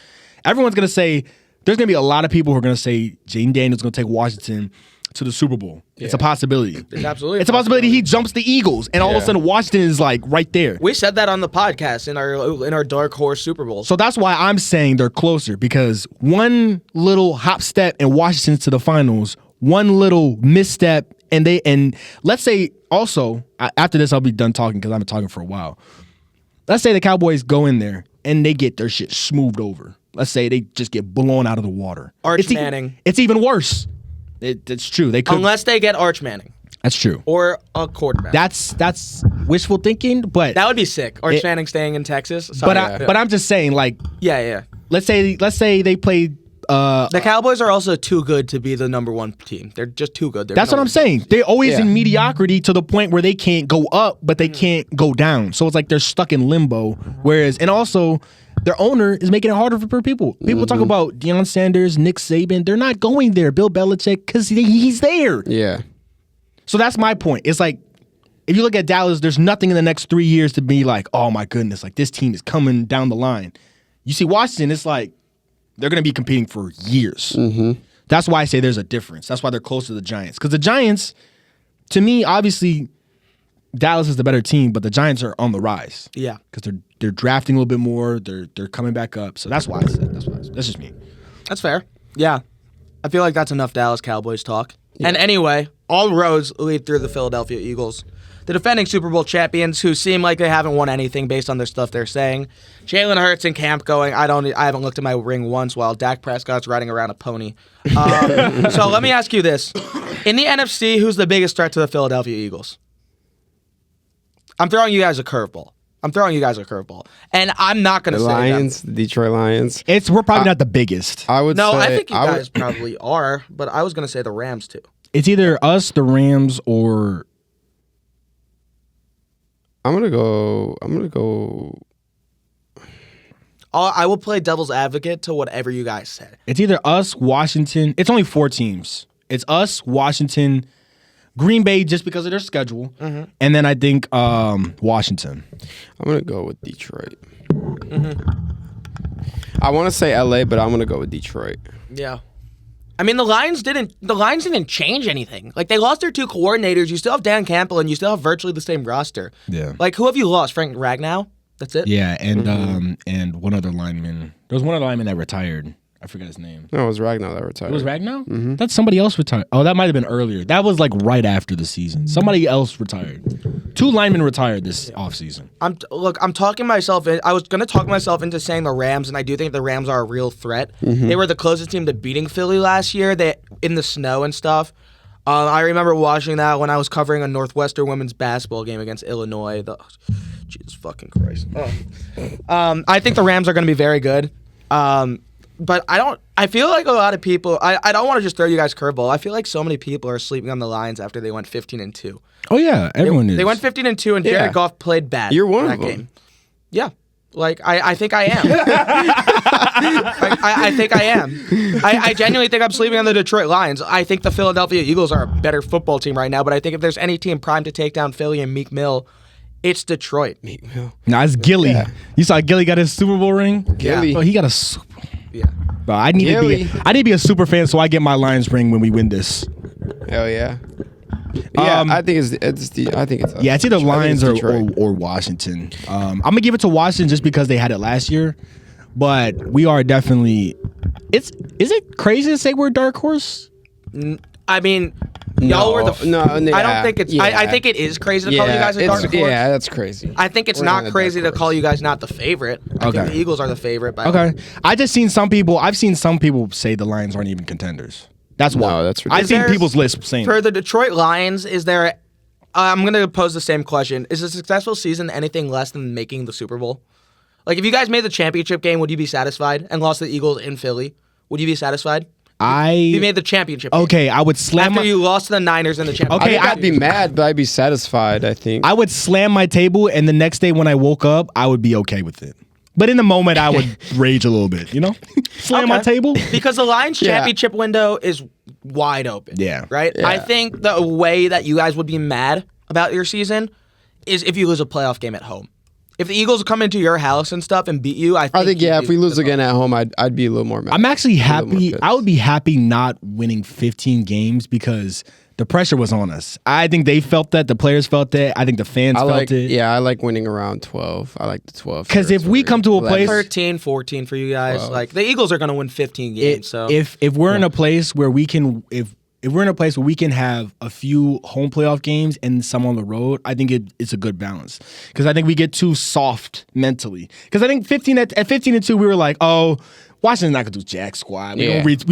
Everyone's going to say, there's going to be a lot of people who are going to say Jane Daniels going to take Washington to the Super Bowl. Yeah. It's a possibility. It's absolutely a possibility. He jumps the Eagles, and all of a sudden Washington is like right there. We said that on the podcast in our dark horse Super Bowl. So that's why I'm saying they're closer, because one little hop step and Washington's to the finals, one little misstep, and let's say also after this I'll be done talking because I've been talking for a while. Let's say the Cowboys go in there and they get their shit smoothed over. Let's say they just get blown out of the water. Arch Manning. It's even worse. It's true. They could, unless they get Arch Manning. That's true. Or a quarterback. That's wishful thinking, but that would be sick. Arch Manning staying in Texas. Sorry. But I'm just saying, like, yeah. Let's say they played. The Cowboys are also too good to be the number 1 team. They're just too good. That's what I'm saying. They're always in mediocrity to the point where they can't go up, but they can't go down. So it's like they're stuck in limbo. And also, their owner is making it harder for people. People talk about Deion Sanders, Nick Saban. They're not going there. Bill Belichick, because he's there. Yeah. So that's my point. It's like, if you look at Dallas, there's nothing in the next 3 years to be like, oh my goodness, like this team is coming down the line. You see Washington, it's like they're going to be competing for years. Mm-hmm. That's why I say there's a difference. That's why they're close to the Giants. Because the Giants, to me, obviously, Dallas is the better team, but the Giants are on the rise. Yeah. Because they're drafting a little bit more. They're coming back up. So that's why I said. That's just me. That's fair. Yeah. I feel like that's enough Dallas Cowboys talk. Yeah. And anyway, all roads lead through the Philadelphia Eagles, the defending Super Bowl champions, who seem like they haven't won anything based on their stuff they're saying. Jalen Hurts in camp going, I haven't looked at my ring once, while Dak Prescott's riding around a pony. So let me ask you this. In the NFC, who's the biggest threat to the Philadelphia Eagles? I'm throwing you guys a curveball. And I'm not going to say Lions, the Detroit Lions. We're probably not the biggest. I think you guys probably are, but I was going to say the Rams too. It's either us, the Rams, or I'm gonna go. I will play devil's advocate to whatever you guys said. It's either us, Washington. It's only 4 teams. It's us, Washington, Green Bay, just because of their schedule, and then I think Washington. I'm gonna go with Detroit. I want to say LA, but I'm gonna go with Detroit. Yeah. I mean, the Lions didn't change anything. Like, they lost their 2 coordinators. You still have Dan Campbell, and you still have virtually the same roster. Yeah. Like, who have you lost? Frank Ragnow? That's it? Yeah, and one other lineman. There was one other lineman that retired. I forgot his name. No, it was Ragnow that retired. It was Ragnow? Mm-hmm. That's somebody else retired. Oh, that might have been earlier. That was like right after the season. Somebody else retired. 2 linemen retired this offseason. I'm talking myself in. I was going to talk myself into saying the Rams, and I do think the Rams are a real threat. Mm-hmm. They were the closest team to beating Philly last year. In the snow and stuff. I remember watching that when I was covering a Northwestern women's basketball game against Illinois. Jesus fucking Christ. I think the Rams are going to be very good. but I feel like a lot of people. I don't want to just throw you guys curveball. I feel like so many people are sleeping on the Lions after they went 15-2. Oh yeah, everyone is. They went 15-2, and Jared Goff played bad. You're one in of that them. game. Yeah. Like, I think I am. I think I am. I genuinely think I'm sleeping on the Detroit Lions. I think the Philadelphia Eagles are a better football team right now, but I think if there's any team primed to take down Philly and Meek Mill, it's Detroit. Meek Mill. Nah, it's Gilly. Yeah. You saw Gilly got his Super Bowl ring? Gilly. Oh, he got a Super Bowl. Yeah. Bro, I need to be a super fan so I get my Lions ring when we win this. Hell yeah. Yeah, I think it's it's either Lions or Washington. I'm gonna give it to Washington just because they had it last year, but we are definitely. Is it crazy to say we're a dark horse? I mean, y'all were the. No, I don't think it's. I think it is crazy to call you guys a dark horse. Yeah, that's crazy. I think it's not crazy to call you guys not the favorite. I think the Eagles are the favorite. Okay, I've seen some people say the Lions aren't even contenders. That's why. No, that's ridiculous. I've seen people's lists saying for the Detroit Lions. Is there? I'm going to pose the same question. Is a successful season anything less than making the Super Bowl? Like, if you guys made the championship game, would you be satisfied? And lost to the Eagles in Philly, would you be satisfied? You made the championship game. Okay, I would slam after you lost to the Niners in the championship. Okay, I'd be mad, but I'd be satisfied. I think I would slam my table, and the next day when I woke up, I would be okay with it. But in the moment, I would rage a little bit, you know? Slam my table. Because the Lions championship window is wide open. Yeah. Right? Yeah. I think the way that you guys would be mad about your season is if you lose a playoff game at home. If the Eagles come into your house and stuff and beat you, I think if we lose again at home, I'd be a little more mad. I'm actually happy. I would be happy not winning 15 games because the pressure was on us. I think they felt that. The players felt that. I think the fans felt it. Yeah, I like winning around 12. I like the 12. Because if we come to a place 13, 14 for you guys, like the Eagles are going to win 15 games. So if we're in a place where we can if we're in a place where we can have a few home playoff games and some on the road, I think it's a good balance. Because I think we get too soft mentally. Because I think 15-2 we were like, oh, Washington's not gonna do jack squad. We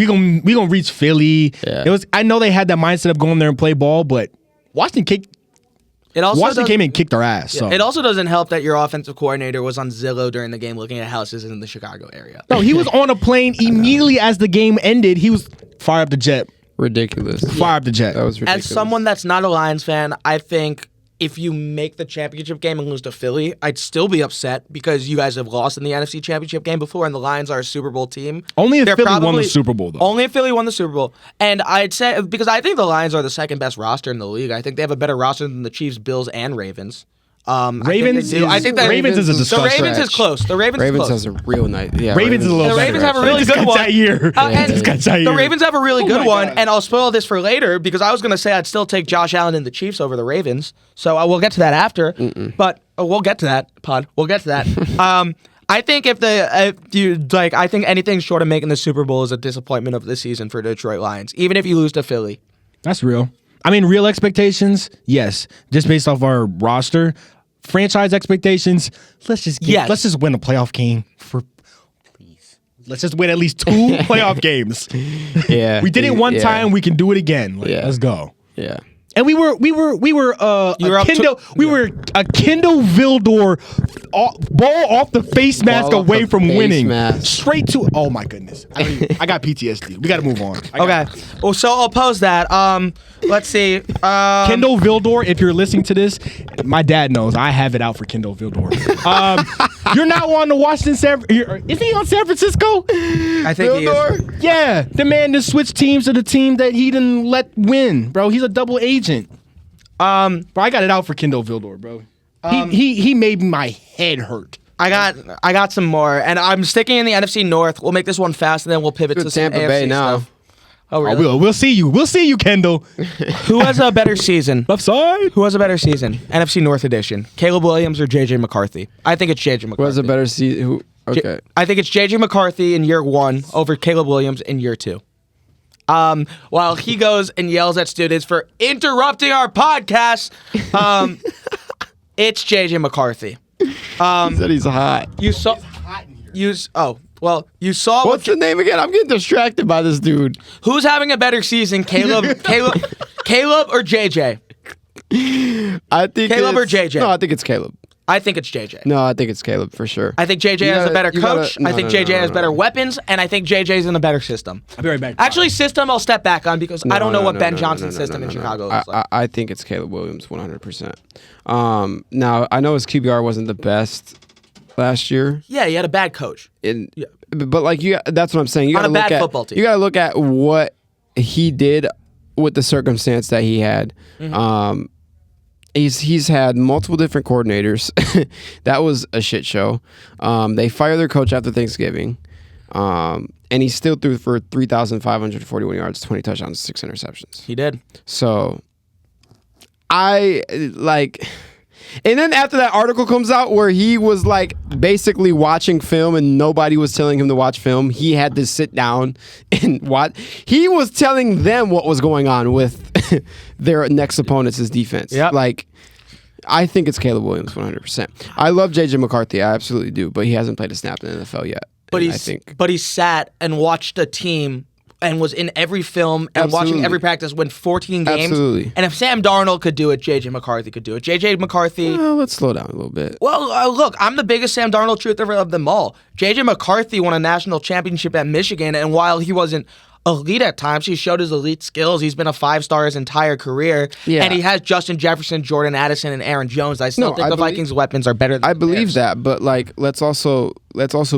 gonna reach Philly. Yeah. I know they had that mindset of going there and play ball, but Washington came and kicked our ass. So. It also doesn't help that your offensive coordinator was on Zillow during the game looking at houses in the Chicago area. No, he was on a plane immediately as the game ended. He was fire up the jet. Ridiculous. Fire up the jet. That was ridiculous. As someone that's not a Lions fan, I think if you make the championship game and lose to Philly, I'd still be upset because you guys have lost in the NFC Championship game before, and the Lions are a Super Bowl team. Only if Philly won the Super Bowl, though. Only if Philly won the Super Bowl. And I'd say, because I think the Lions are the second best roster in the league. I think they have a better roster than the Chiefs, Bills, and Ravens. Ravens is a discussion. The Ravens is close. The Ravens has a real nice. Yeah, Ravens is a little better. The Ravens have a really good one. The Ravens have a really good one, and I'll spoil this for later because I was going to say I'd still take Josh Allen and the Chiefs over the Ravens. So we'll get to that after. But we'll get to that, Pod. We'll get to that. I think I think anything short of making the Super Bowl is a disappointment of the season for Detroit Lions, even if you lose to Philly. That's real. I mean, real expectations, yes, just based off our roster. Franchise expectations, let's just win a playoff game please. Let's just win at least 2 playoff games. Yeah, we did it one time. We can do it again. Let's go. Yeah. And we were a Kendall Vildor ball off the face mask away from winning. Straight to my goodness. I got PTSD. We got to move on. Okay. Well, so I'll pose that. Let's see. Kendall Vildor, if you're listening to this, my dad knows I have it out for Kendall Vildor. You're now on the Washington. Is he on San Francisco? I think Vildor? He is. Yeah, the man just switched teams to the team that he didn't let win, bro. He's a double agent. But I got it out for Kendall Vildor, bro. He made my head hurt. I got some more, and I'm sticking in the NFC North. We'll make this one fast, and then we'll pivot to Tampa AFC Bay now. stuff. Oh, really? We'll see you. We'll see you, Kendall. Who has a better season? Left side. Who has a better season? NFC North edition. Caleb Williams or JJ McCarthy? I think it's JJ McCarthy. Who has a better season? Okay. I think it's JJ McCarthy in year 1 over Caleb Williams in year 2. While he goes and yells at students for interrupting our podcast, it's JJ McCarthy. He said he's hot. You saw. You saw. What's the name again? I'm getting distracted by this dude. Who's having a better season, Caleb or JJ? I think Caleb or JJ. No, I think it's Caleb. I think it's JJ. No, I think it's Caleb for sure. I think JJ has a better coach. I think JJ has better weapons, and I think JJ's in a better system. I'll be right back. Actually, system I'll step back on because I don't know what Ben Johnson's system in Chicago is like. I think it's Caleb Williams 100%. Now, I know his QBR wasn't the best last year. Yeah, he had a bad coach. But like that's what I'm saying. You On gotta a bad look at, football team. You got to look at what he did with the circumstance that he had. Mm-hmm. He's had multiple different coordinators. That was a shit show. They fired their coach after Thanksgiving. And he still threw for 3,541 yards, 20 touchdowns, 6 interceptions. He did. So I like. And then after that article comes out where he was like basically watching film and nobody was telling him to watch film, he had to sit down and watch. He was telling them what was going on with their next opponents' defense. Yep. Like, I think it's Caleb Williams 100%. I love J.J. McCarthy. I absolutely do. But he hasn't played a snap in the NFL yet. But he sat and watched a team and was in every film and watching every practice, win 14 games. Absolutely. And if Sam Darnold could do it, J.J. McCarthy could do it. J.J. McCarthy... Well, let's slow down a little bit. Well, look, I'm the biggest Sam Darnold truther of them all. J.J. McCarthy won a national championship at Michigan, and while he wasn't elite at times, he showed his elite skills. He's been a 5-star his entire career. Yeah. And he has Justin Jefferson, Jordan Addison, and Aaron Jones. I still think the Vikings' weapons are better than I believe theirs. that, but like let's also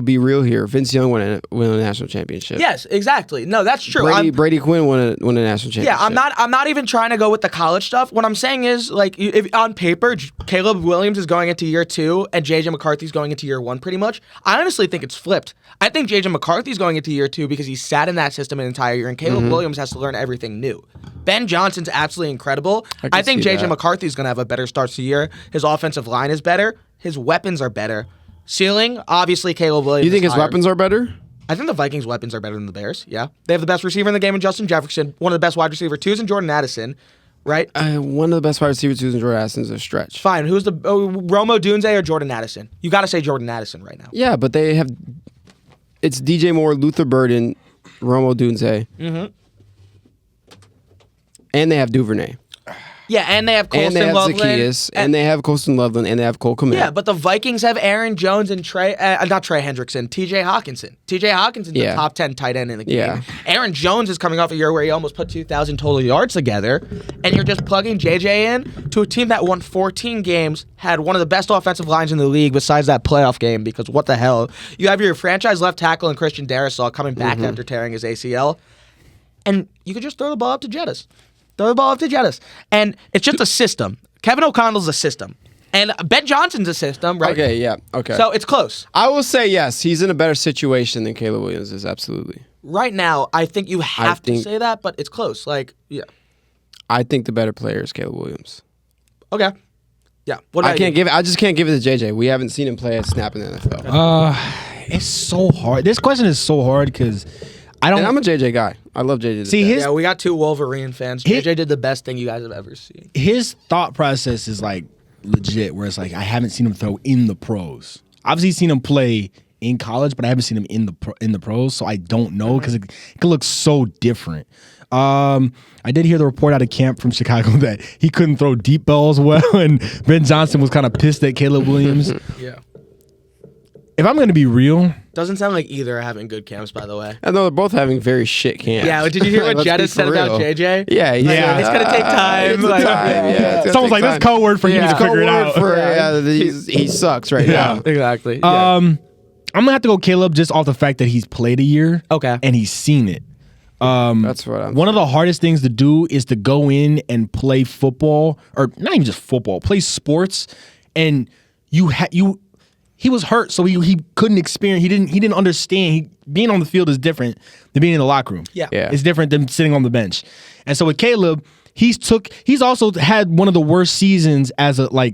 be real here. Vince Young won a national championship. Yes, exactly. No, that's true. Brady Quinn won a national championship. Yeah, I'm not even trying to go with the college stuff. What I'm saying is, like, if on paper, Caleb Williams is going into year 2 and J.J. McCarthy's going into year 1 pretty much. I honestly think it's flipped. I think J.J. McCarthy's going into year 2 because he sat in that system an entire year, and Caleb Williams has to learn everything new. Ben Johnson's absolutely incredible. I think J.J. McCarthy's going to have a better start to the year. His offensive line is better. His weapons are better. Ceiling, obviously, Caleb Williams. You think is his weapons are better? I think the Vikings' weapons are better than the Bears. Yeah, they have the best receiver in the game in Justin Jefferson, one of the best wide receiver 2s in Jordan Addison, right? One of the best wide receivers 2s in Jordan Addison is a stretch. Fine. Who's the Romo Dunze or Jordan Addison? You got to say Jordan Addison right now. Yeah, but they have. It's DJ Moore, Luther Burden, Romo Dunze, and they have Duvernay. Yeah, and they have Colston And they have Loveland. Zacchaeus, and they have Colston Loveland, and they have Cole Kmet. Yeah, but the Vikings have Aaron Jones and not Trey Hendrickson, TJ Hawkinson. TJ Hawkinson's a top 10 tight end in the game. Yeah. Aaron Jones is coming off a year where he almost put 2,000 total yards together, and you're just plugging JJ in to a team that won 14 games, had one of the best offensive lines in the league besides that playoff game, because what the hell? You have your franchise left tackle and Christian Darrisaw coming back after tearing his ACL, and you could just throw the ball up to Jettis. Throw the ball up to Jettis. And it's just a system. Kevin O'Connell's a system. And Ben Johnson's a system, right? Okay, yeah, okay. So it's close. I will say yes, he's in a better situation than Caleb Williams is, absolutely. Right now, I think you have to say that, but it's close. Like, yeah. I think the better player is Caleb Williams. Okay. Yeah. What about I just can't give it to JJ. We haven't seen him play a snap in the NFL. It's so hard. This question is so hard because And I'm a JJ guy. I love JJ. Yeah, we got 2 Wolverine fans. JJ did the best thing you guys have ever seen. His thought process is like legit, where it's like I haven't seen him throw in the pros. Obviously, seen him play in college, but I haven't seen him in the pros, so I don't know because it could look so different. I did hear the report out of camp from Chicago that he couldn't throw deep balls well, and Ben Johnson was kind of pissed at Caleb Williams. Yeah. If I'm going to be real, doesn't sound like either are having good camps, by the way. I know they're both having very shit camps. Yeah, did you hear what Jettis said about JJ? Yeah, it's going to take time. Someone's like, that's code word for you to figure it out. He sucks right now. Exactly. I'm going to have to go Caleb just off the fact that he's played a year. Okay. And he's seen it. That's what I'm One of the hardest things to do is to go in and play football, or not even just football, play sports, and he was hurt, so he couldn't experience. He didn't understand. Being on the field is different than being in the locker room. Yeah. It's different than sitting on the bench. And so with Caleb, he's also had one of the worst seasons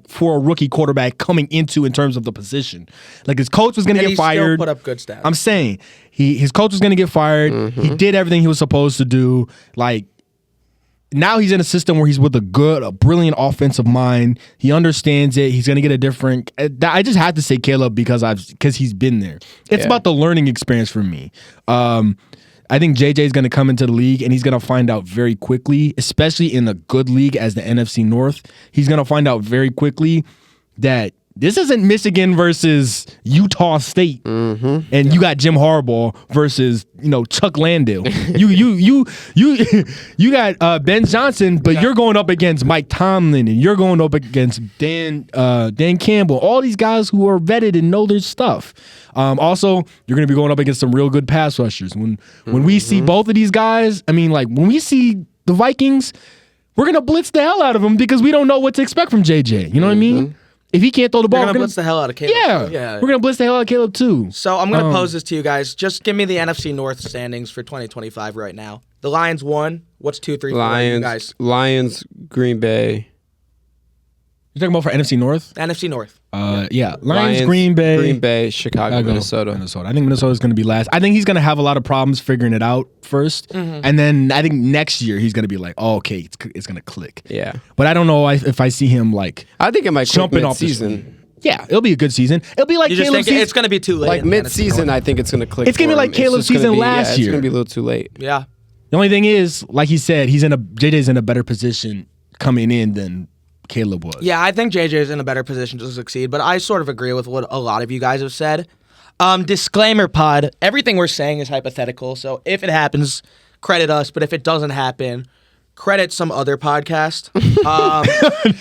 for a rookie quarterback coming into in terms of the position. Like his coach was going to get fired. Still put up good stats. I'm saying his coach was going to get fired. He did everything he was supposed to do. Like, now he's in a system where he's with a brilliant offensive mind. He understands it. He's going to get a different. I just had to say Caleb because he's been there. It's about the learning experience for me. I think JJ is going to come into the league and he's going to find out very quickly, especially in a good league as the NFC North. He's going to find out very quickly that This isn't Michigan versus Utah State, and you got Jim Harbaugh versus Chuck Landale. you got Ben Johnson, but you're going up against Mike Tomlin, and you're going up against Dan Campbell. All these guys who are vetted and know their stuff. Also, you're going to be going up against some real good pass rushers. When we see both of these guys, when we see the Vikings, we're going to blitz the hell out of them because we don't know what to expect from JJ. You know what I mean? If he can't throw the ball, we're going to blitz the hell out of Caleb. Yeah. We're going to blitz the hell out of Caleb too. So I'm going to pose this to you guys. Just give me the NFC North standings for 2025 right now. The Lions won. What's 2, 3, 4, you guys? Lions, Green Bay. You're talking about for NFC North? NFC North. Lions, Green Bay, Chicago, Minnesota. I think Minnesota's going to be last. I think he's going to have a lot of problems figuring it out first, and then I think next year he's going to be like, "Oh, okay, it's going to click." Yeah, but I don't know if I see him like. I think it might jumping off season. Yeah, it'll be a good season. It'll be like Caleb's season. It's going to be too late. Like mid-season, I think it's going to click. It's going to be like Caleb's season last year. It's going to be a little too late. Yeah. The only thing is, like he said, JJ's in a better position coming in than Caleb was. Yeah, I think JJ is in a better position to succeed, but I sort of agree with what a lot of you guys have said. Disclaimer pod, everything we're saying is hypothetical, so if it happens, credit us, but if it doesn't happen, credit some other podcast.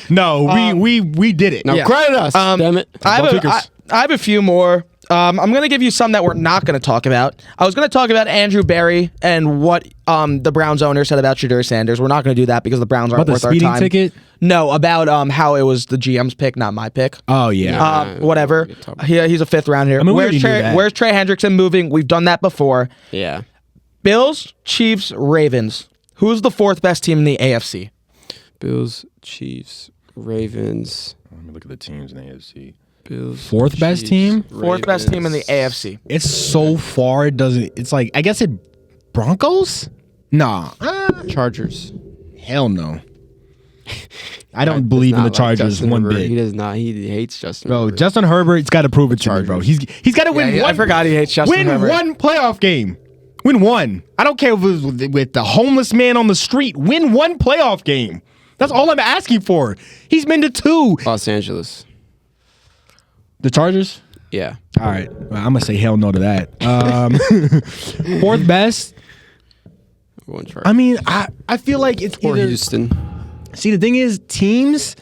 No, we did it. No, credit us, damn it. I have a few more. I'm going to give you some that we're not going to talk about. I was going to talk about Andrew Berry and what the Browns owner said about Shedeur Sanders. We're not going to do that because the Browns aren't worth our time. About the speeding ticket? No, about how it was the GM's pick, not my pick. Oh, yeah. Whatever. He's a fifth round here. Where's Trey Hendrickson moving? We've done that before. Yeah. Bills, Chiefs, Ravens. Who's the fourth best team in the AFC? Bills, Chiefs, Ravens. Let me look at the teams in the AFC. Bills, fourth best team? Fourth best team in the AFC. It's so far, it doesn't. It's like, I guess Broncos? Nah. Chargers. Hell no. I don't believe in the Chargers one bit. He does not. He hates Justin Bro, Herbert. Justin Herbert's got to prove it to me, bro. He's got to win one. I forgot he hates Justin Herbert. Win one playoff game. Win one. I don't care if it was with the homeless man on the street. Win one playoff game. That's all I'm asking for. He's been to 2. Los Angeles. The Chargers? Yeah. All right. Well, I'm going to say hell no to that. Fourth best? I mean, I feel like it's or either Houston. See, the thing is, teams,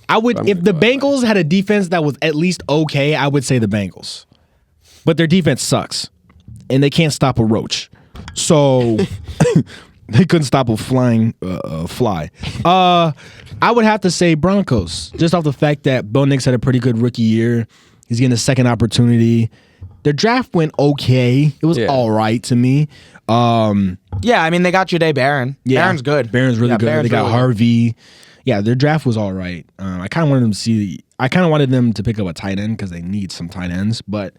if the Bengals had a defense that was at least okay, I would say the Bengals. But their defense sucks. And they can't stop a roach. So they couldn't stop a flying fly. I would have to say Broncos, just off the fact that Bo Nix had a pretty good rookie year. He's getting a second opportunity. Their draft went okay. It was all right to me. Yeah, I mean, they got Jahdae Barron. Yeah, Barron's good. Barron's really good. They got Harvey. Good. Yeah, their draft was all right. I kind of wanted them to pick up a tight end because they need some tight ends. But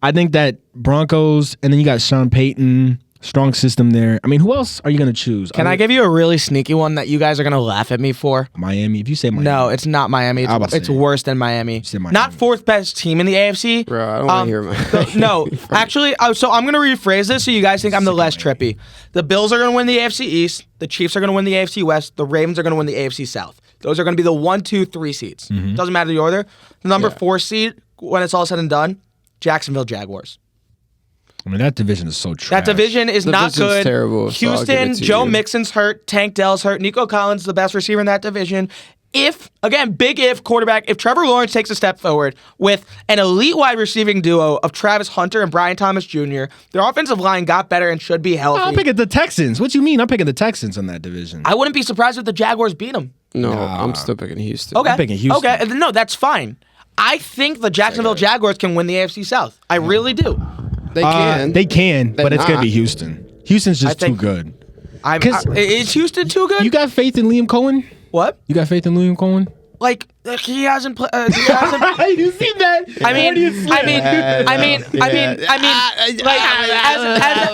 I think that Broncos, and then you got Sean Payton, strong system there. I mean, who else are you going to choose? Can I give you a really sneaky one that you guys are going to laugh at me for? Miami. If you say Miami. No, it's not Miami. It's worse than Miami. Not fourth best team in the AFC. Bro, I don't want to hear Miami. No, actually, so I'm going to rephrase this so you guys think I'm the less trippy. The Bills are going to win the AFC East. The Chiefs are going to win the AFC West. The Ravens are going to win the AFC South. Those are going to be the 1, 2, 3 seeds. Doesn't matter the order. The number 4 seed, when it's all said and done, Jacksonville Jaguars. I mean, that division is so trash. That division is not good. Terrible, Houston, Joe Mixon's hurt. Tank Dell's hurt. Nico Collins is the best receiver in that division. Big if quarterback, if Trevor Lawrence takes a step forward with an elite wide receiving duo of Travis Hunter and Brian Thomas Jr., their offensive line got better and should be healthy. I'm picking the Texans. What do you mean? I'm picking the Texans in that division. I wouldn't be surprised if the Jaguars beat them. No, I'm still picking Houston. Okay. I'm picking Houston. Okay, no, that's fine. I think the Jacksonville Jaguars can win the AFC South. I really do. They can. They can, but it's going to be Houston. Houston's just too good. Is Houston too good? You got faith in Liam Cohen? What? You got faith in Liam Cohen? Like he hasn't played. You see that? Like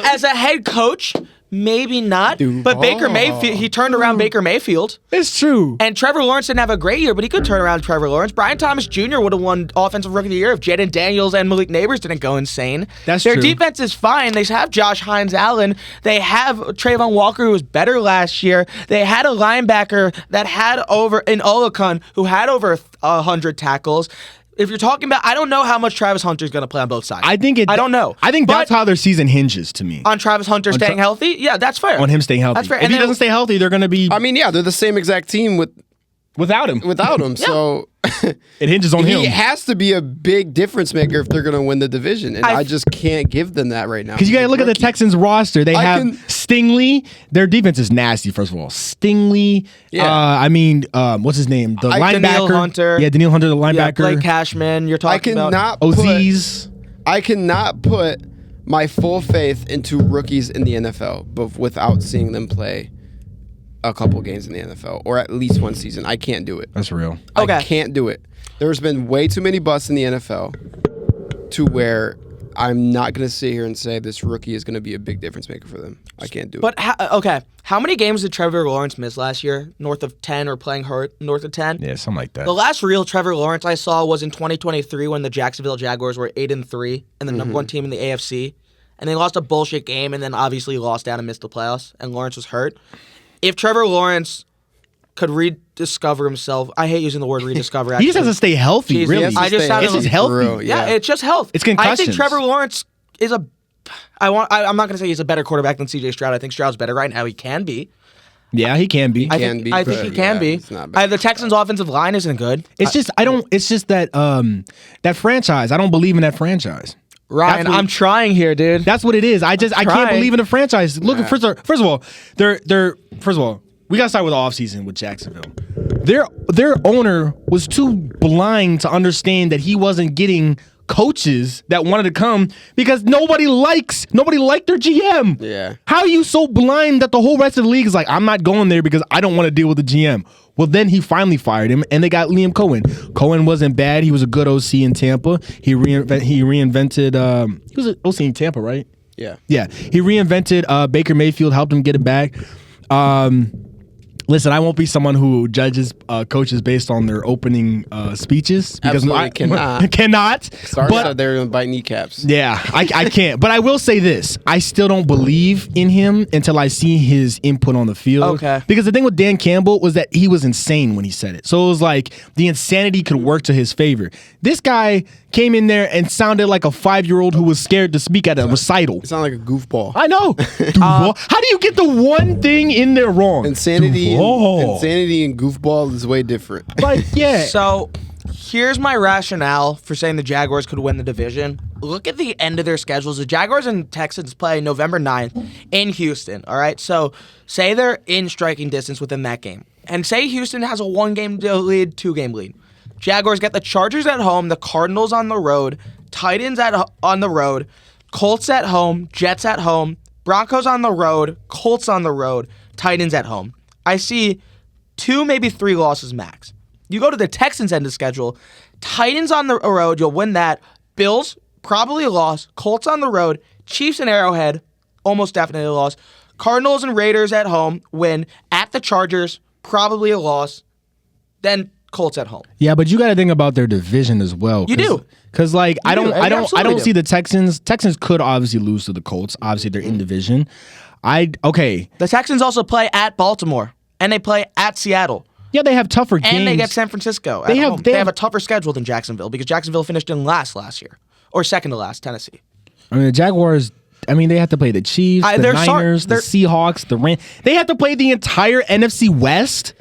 as a head coach, Maybe not. But Baker Mayfield, he turned around Baker Mayfield. It's true. And Trevor Lawrence didn't have a great year, but he could turn around Trevor Lawrence. Brian Thomas Jr. would have won Offensive Rookie of the Year if Jaden Daniels and Malik Neighbors didn't go insane. That's Their true. defense is fine. They have Josh Hines-Allen. They have Trayvon Walker, who was better last year. They had a linebacker that had over in Olakun, who had over 100 tackles. If you're talking about, I don't know how much Travis Hunter's going to play on both sides. I don't know. I think that's how their season hinges to me. On Travis Hunter staying healthy? Yeah, that's fair. On him staying healthy. That's fair. If he doesn't stay healthy, they're going to be... I mean, yeah, they're the same exact team without him. So it hinges on him. He has to be a big difference maker if they're going to win the division, and I just can't give them that right now. Because you got to look at the Texans roster. They have Stingley. Their defense is nasty, first of all. Stingley. Yeah. What's his name? The linebacker. Danielle Hunter. Yeah, Danielle Hunter, the linebacker. Yeah, Blake Cashman. You're talking about Ozies. I cannot put my full faith into rookies in the NFL, but without seeing them play a couple games in the NFL, or at least one season. I can't do it. That's real. Okay. I can't do it. There's been way too many busts in the NFL to where I'm not going to sit here and say this rookie is going to be a big difference maker for them. I can't do it. But, how many games did Trevor Lawrence miss last year? North of 10 or playing hurt north of 10? Yeah, something like that. The last real Trevor Lawrence I saw was in 2023 when the Jacksonville Jaguars were 8-3 and the number one team in the AFC. And they lost a bullshit game and then obviously lost out and missed the playoffs. And Lawrence was hurt. If Trevor Lawrence could rediscover himself, I hate using the word rediscover. Actually. He just has to stay healthy, really. It's just healthy. Yeah, it's just health. It's concussions. I think Trevor Lawrence is I'm not going to say he's a better quarterback than C.J. Stroud. I think Stroud's better right now. He can be. Yeah, he can be. I think he can be. The Texans' offensive line isn't good. It's just that that franchise. I don't believe in that franchise. Ryan, I'm trying here, dude. That's what it is. I can't believe in a franchise. Look, first of all, we gotta start with the offseason with Jacksonville. Their owner was too blind to understand that he wasn't getting coaches that wanted to come because nobody liked their GM. Yeah. How are you so blind that the whole rest of the league is like, I'm not going there because I don't want to deal with the GM? Well, then he finally fired him, and they got Liam Cohen. Cohen wasn't bad. He was a good OC in Tampa. He reinvented. He was an OC in Tampa, right? Yeah. Yeah. He reinvented Baker Mayfield, helped him get it back. Listen, I won't be someone who judges coaches based on their opening speeches because I cannot. But they're going to bite kneecaps. Yeah, I can't. But I will say this: I still don't believe in him until I see his input on the field. Okay. Because the thing with Dan Campbell was that he was insane when he said it, so it was like the insanity could work to his favor. This guy came in there and sounded like a 5-year-old who was scared to speak at a recital. It sounded like a goofball. I know. How do you get the one thing in there wrong? Insanity and goofball is way different. Like, yeah. So here's my rationale for saying the Jaguars could win the division. Look at the end of their schedules. The Jaguars and Texans play November 9th in Houston, all right? So say they're in striking distance within that game. And say Houston has a 1-game lead, 2-game lead. Jaguars get the Chargers at home, the Cardinals on the road, Titans on the road, Colts at home, Jets at home, Broncos on the road, Colts on the road, Titans at home. I see 2, maybe 3 losses max. You go to the Texans end of schedule, Titans on the road, you'll win that. Bills, probably a loss. Colts on the road, Chiefs and Arrowhead, almost definitely a loss. Cardinals and Raiders at home, win. At the Chargers, probably a loss. Then Colts at home. Yeah, but you got to think about their division as well. You do. Because like I don't see do. the Texans. Texans could obviously lose to the Colts. Obviously, they're in division. The Texans also play at Baltimore and they play at Seattle. Yeah, they have tougher games. And they get San Francisco. They have a tougher schedule than Jacksonville because Jacksonville finished in last year or second to last. Tennessee. I mean, the Jaguars. I mean, they have to play the Chiefs, the Niners, the Seahawks, the Rams. They have to play the entire NFC West.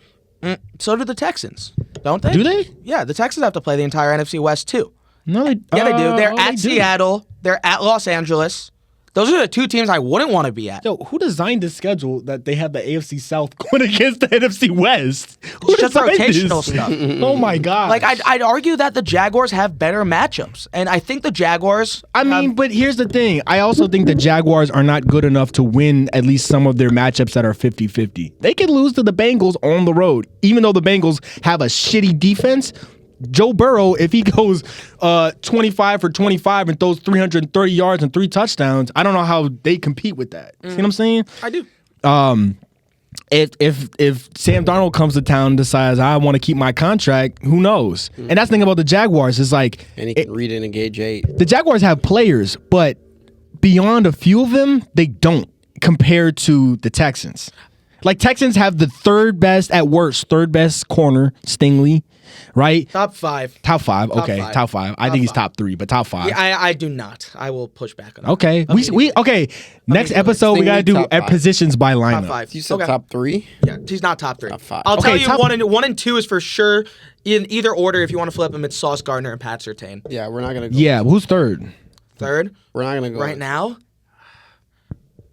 So do the Texans, don't they? Do they? Yeah, the Texans have to play the entire NFC West too. No, they do. They're at Seattle. They're at Los Angeles. Those are the 2 teams I wouldn't want to be at. Yo, who designed this schedule that they have the AFC South going against the NFC West? It's just rotational stuff. Oh my God! Like I'd argue that the Jaguars have better matchups, and I think the Jaguars. But here's the thing: I also think the Jaguars are not good enough to win at least some of their matchups that are 50-50. They could lose to the Bengals on the road, even though the Bengals have a shitty defense. Joe Burrow, if he goes 25 for 25 and throws 330 yards and 3 touchdowns, I don't know how they compete with that. See what I'm saying? I do. If Sam Darnold comes to town and decides I want to keep my contract, who knows? And that's the thing about the Jaguars is like, And he can read and engage 8. the Jaguars have players, but beyond a few of them, they don't compared to the Texans. Like Texans have the third best corner, Stingley, right? Top 5. Top 5. Okay, five. top 5. I think he's top 3, but top 5. Yeah, I do not. I will push back on that. Okay. Next episode we gotta do top five. positions by lineup. Top 5. You said Okay. top 3? Yeah, he's not top 3. Top 5. I'll tell Okay, you top- 1 and 2 is for sure in either order. If you want to flip them, it's Sauce Gardner and Pat Surtain. Yeah, we're not gonna go. Yeah, who's third? Third, We're not gonna go right now.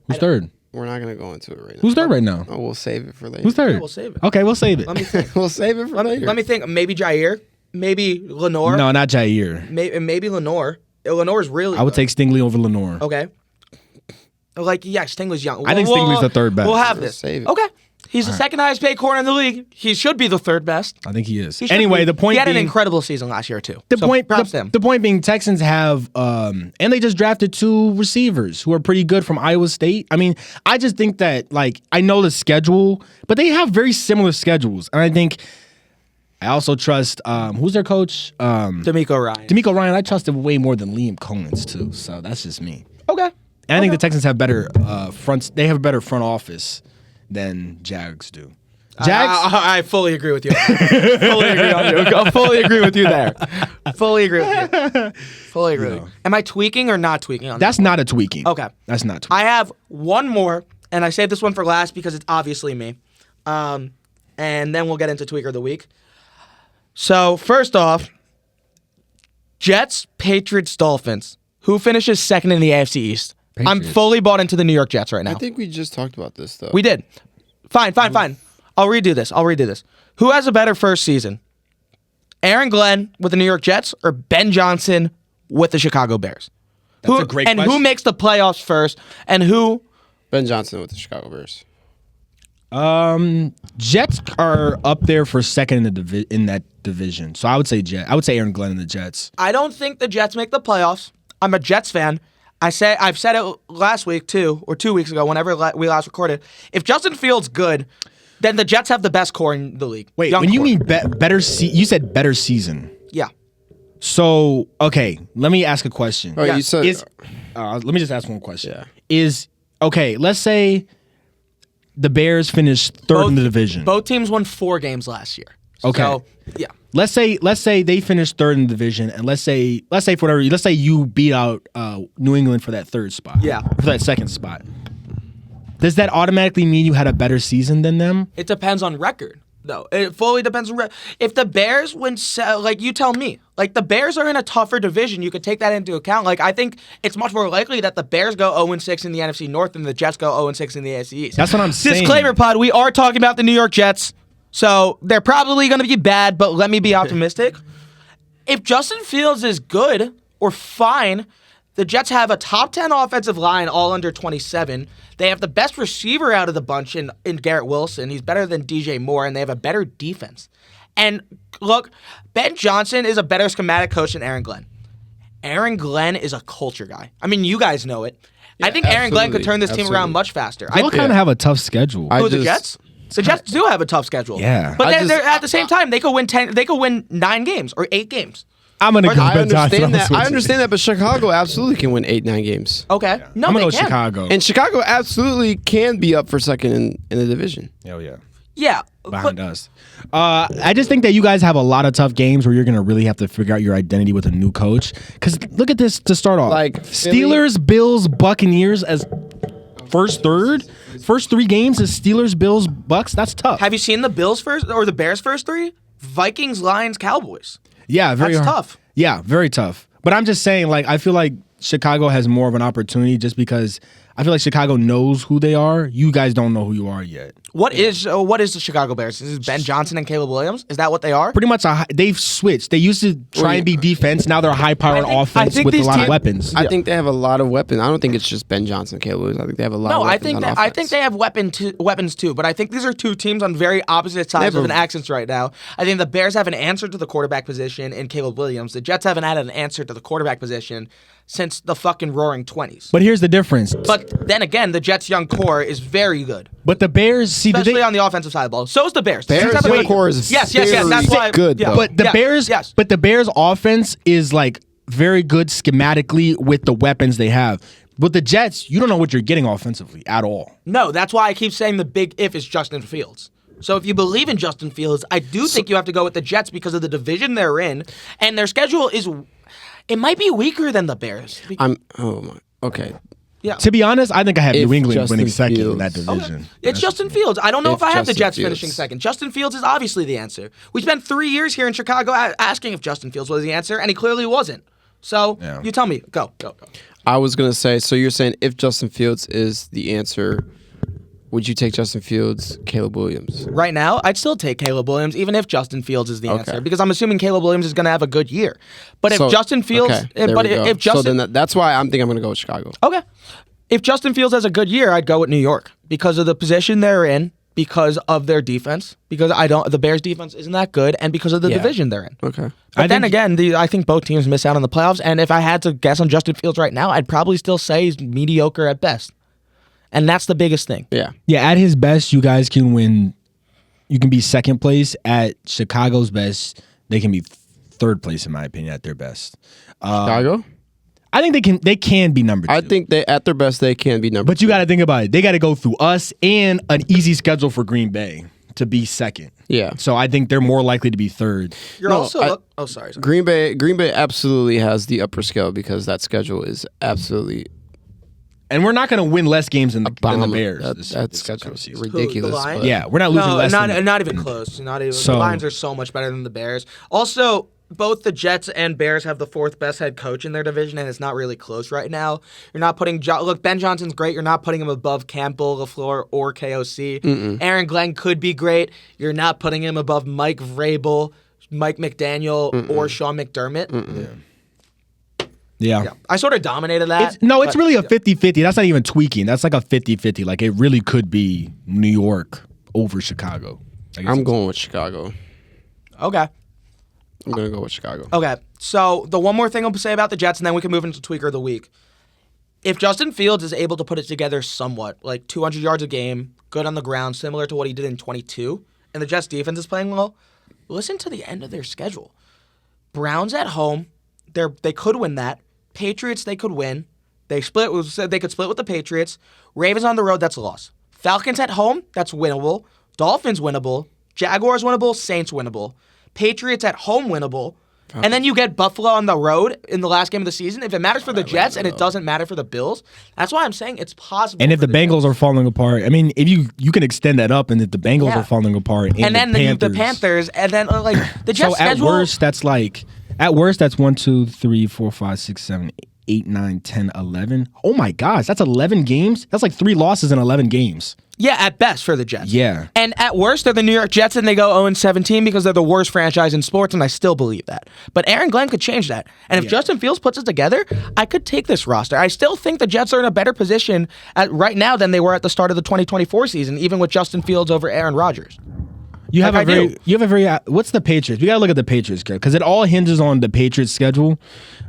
Who's third? We're not gonna go into it right now. Whood third right now? Oh, we'll save it for later. Who's third? Yeah, we'll save it. Okay, we'll save it. Let me think. We'll save it for later. Let me think. Maybe Jair. Maybe Lenore. No, not Jair. Maybe Lenore. Lenore's really. I would good. take Stingley over Lenore. Okay. Like, yeah, Stingley's young. I think Stingley's the third best. We'll have Let's this. save it. Okay. He's the second highest paid corner in the league. He should be the third best. I think he is. He should Anyway, be. the point He had being, an incredible season last year too. the point being, Texans have, and they just drafted 2 receivers who are pretty good from Iowa State. I mean, I just think that, like, I know the schedule, but they have very similar schedules, and I think I also trust who's their coach, D'Amico Ryan. D'Amico Ryan. I trust him way more than Liam Cohen's too. So that's just me. Okay. And I think the Texans have better fronts. They have a better front office than Jags do. Jags. I fully agree with you. Fully agree on you. I fully agree with you there. Fully agree with you. Fully agree with you. Am I tweaking or not tweaking on That's not a tweaking. Okay. That's not tweaking. I have one more, and I saved this one for last because it's obviously me. And then we'll get into Tweaker of the Week. So, first off, Jets, Patriots, Dolphins. Who finishes second in the AFC East? I'm Patriots. fully bought into the New York Jets right now. I think we just talked about this though. We did. Fine. I'll redo this. Who has a better first season? Aaron Glenn with the New York Jets or Ben Johnson with the Chicago Bears? That's a great and question. who makes the playoffs first? And who? Ben Johnson with the Chicago Bears. Jets are up there for second in that division. So I would say Jet. I would say Aaron Glenn and the Jets. I don't think the Jets make the playoffs. I'm a Jets fan. I've said it last week too, or 2 weeks ago, whenever we last recorded. If Justin Fields good, then the Jets have the best core in the league. Wait, Young when you core. mean better, you said better season. Yeah. So okay, let me ask a question. Oh, Yeah. you said Let me just ask one question. Yeah. Let's say the Bears finished third in the division. Both teams won 4 games last year. Okay. So, yeah. Let's say they finished third in the division, and let's say you beat out New England for that third spot. Yeah. For that second spot. Does that automatically mean you had a better season than them? It depends on record, though. It fully depends on if the Bears win. Like you tell me, like the Bears are in a tougher division. You could take that into account. Like I think it's much more likely that the Bears go 0-6 in the NFC North than the Jets go 0-6 in the AFC East. That's what I'm saying. Disclaimer pod: we are talking about the New York Jets, so they're probably going to be bad. But let me be optimistic. If Justin Fields is good or fine, the Jets have a top 10 offensive line, all under 27. They have the best receiver out of the bunch in Garrett Wilson. He's better than DJ Moore, and they have a better defense. And look, Ben Johnson is a better schematic coach than Aaron Glenn. Aaron Glenn is a culture guy. I mean, you guys know it. I think Aaron Glenn could turn this team around much faster. They all kind of have a tough schedule. The Jets? The Jets do have a tough schedule. Yeah. But they're at the same time, they could win 10. They could win 9 games or 8 games. I'm gonna go I Ben Johnson. understand that, but Chicago absolutely can win 8-9 games. Okay. No, I'm gonna they go can. Chicago. And Chicago absolutely can be up for second in the division. Hell yeah. Yeah. Behind us. I just think that you guys have a lot of tough games where you're going to really have to figure out your identity with a new coach. Because look at this to start off. Like Steelers, Bills, Buccaneers as first 3 games is Steelers, Bills, Bucks. That's tough. Have you seen the Bills first or the Bears first 3? Vikings, Lions, Cowboys. Yeah, very That's hard. tough. Yeah, very tough. But I'm just saying, like, I feel like Chicago has more of an opportunity just because I feel like Chicago knows who they are. You guys don't know who you are yet. What is the Chicago Bears? Is it Ben Johnson and Caleb Williams? Is that what they are? Pretty much, they've switched. They used to try and be defense. Now they're a high-powered offense with a lot of weapons. I think they have a lot of weapons. I don't think it's just Ben Johnson and Caleb Williams. I think they have a lot of weapons. I think they have weapons too. But I think these are two teams on very opposite sides of an axis right now. I think the Bears have an answer to the quarterback position in Caleb Williams. The Jets haven't had an answer to the quarterback position since the fucking roaring 20s. But here's the difference. But then again, the Jets' young core is very good. But the Bears, especially on the offensive side of the ball. So is the Bears. Bears' young core is yes. That's why good. Though. But the Bears' offense is like very good schematically with the weapons they have. With the Jets, you don't know what you're getting offensively at all. No, that's why I keep saying the big if is Justin Fields. So if you believe in Justin Fields, I do think you have to go with the Jets because of the division they're in, and their schedule is. It might be weaker than the Bears. Okay. Yeah. To be honest, I think I have New England Justin winning second Fields. in that division. Okay. It's Justin Fields. I don't know if I have the Jets Justin finishing Fields. second. Justin Fields is obviously the answer. We spent 3 years here in Chicago asking if Justin Fields was the answer, and he clearly wasn't. So you tell me. Go. I was going to say, so you're saying if Justin Fields is the answer, would you take Justin Fields, Caleb Williams? Right now, I'd still take Caleb Williams, even if Justin Fields is the answer, because I'm assuming Caleb Williams is going to have a good year. But if Justin Fields, if Justin, so then that's why I'm going to go with Chicago. Okay, if Justin Fields has a good year, I'd go with New York because of the position they're in, because of their defense, because the Bears' defense isn't that good, and because of the division they're in. Okay. But then again, I think both teams miss out on the playoffs, and if I had to guess on Justin Fields right now, I'd probably still say he's mediocre at best. And that's the biggest thing. Yeah. Yeah, at his best, you guys can win. You can be second place. At Chicago's best, they can be third place, in my opinion, at their best. Chicago? I think they can be number two. I think at their best, they can be number But you got to think about it. They got to go through us and an easy schedule for Green Bay to be second. Yeah. So I think they're more likely to be third. Sorry. Green Bay absolutely has the upper scale because that schedule is absolutely. And we're not going to win less games than the Bears. That schedule is ridiculous. The Lions? But Yeah, we're not losing less. Not even close. Not even. The Lions are so much better than the Bears. Also, both the Jets and Bears have the fourth best head coach in their division, and it's not really close right now. You're not putting look. Ben Johnson's great. You're not putting him above Campbell, LaFleur, or KOC. Aaron Glenn could be great. You're not putting him above Mike Vrabel, Mike McDaniel, or Sean McDermott. Yeah. I sort of dominated that. It's really a 50-50. That's not even tweaking. That's like a 50-50. Like, it really could be New York over Chicago. I'm going with Chicago. Okay. I'm going to go with Chicago. Okay. So the one more thing I'll say about the Jets, and then we can move into Tweaker of the Week. If Justin Fields is able to put it together somewhat, like 200 yards a game, good on the ground, similar to what he did in 22, and the Jets defense is playing well, listen to the end of their schedule. Browns at home, they could win that. Patriots, they could win. They could split with the Patriots. Ravens on the road, that's a loss. Falcons at home, that's winnable. Dolphins winnable. Jaguars winnable. Saints winnable. Patriots at home winnable. And then you get Buffalo on the road in the last game of the season. If it matters for the Jets and it doesn't matter for the Bills, that's why I'm saying it's possible. And if the Bengals are falling apart, I mean, if you can extend that up, and if the Bengals are falling apart, and then the Panthers, and then like the Jets schedule. At worst, that's 1, 2, 3, 4, 5, 6, 7, 8, 9, 10, 11. Oh my gosh, that's 11 games. That's like 3 losses in 11 games. Yeah, at best for the Jets. Yeah. And at worst, they're the New York Jets, and they go 0-17 because they're the worst franchise in sports, and I still believe that. But Aaron Glenn could change that. And if Justin Fields puts it together, I could take this roster. I still think the Jets are in a better position right now than they were at the start of the 2024 season, even with Justin Fields over Aaron Rodgers. You have a very. What's the Patriots? We gotta look at the Patriots because it all hinges on the Patriots schedule.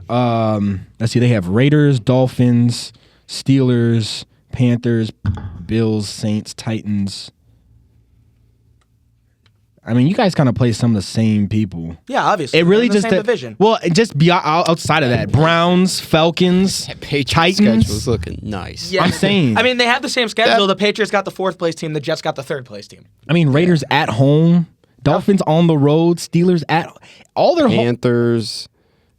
Let's see. They have Raiders, Dolphins, Steelers, Panthers, Bills, Saints, Titans. I mean, you guys kind of play some of the same people. Yeah, obviously. It really just just same division. Well, just be outside of that. Browns, Falcons, Titans. Schedule's looking nice. Yeah. I'm saying. I mean, they have the same schedule. The Patriots got the 4th place team. The Jets got the 3rd place team. I mean, Raiders at home, Dolphins on the road, Steelers at all their Panthers.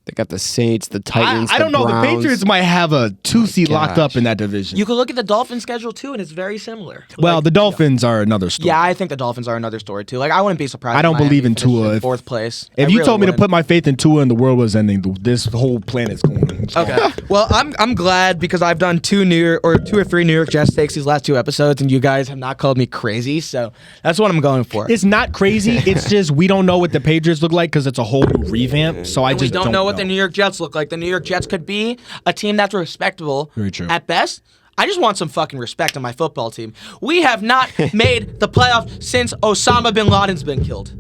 They got the Saints, the Titans. I don't know. Browns. The Patriots might have a 2 seed locked up in that division. You could look at the Dolphins schedule too, and it's very similar. Well, the Dolphins are another story. Yeah, I think the Dolphins are another story too. Like, I wouldn't be surprised. I don't believe in Tua. Fourth place. If you told me to put my faith in Tua and the world was ending, this whole planet's going Okay. Well, I'm glad because I've done two or three New York Jets takes these last two episodes, and you guys have not called me crazy, so that's what I'm going for. It's not crazy. It's just we don't know what the Patriots look like because it's a whole new revamp. So I just don't know what the New York Jets look like. The New York Jets could be a team that's respectable at best. I just want some fucking respect on my football team. We have not made the playoffs since Osama bin Laden's been killed.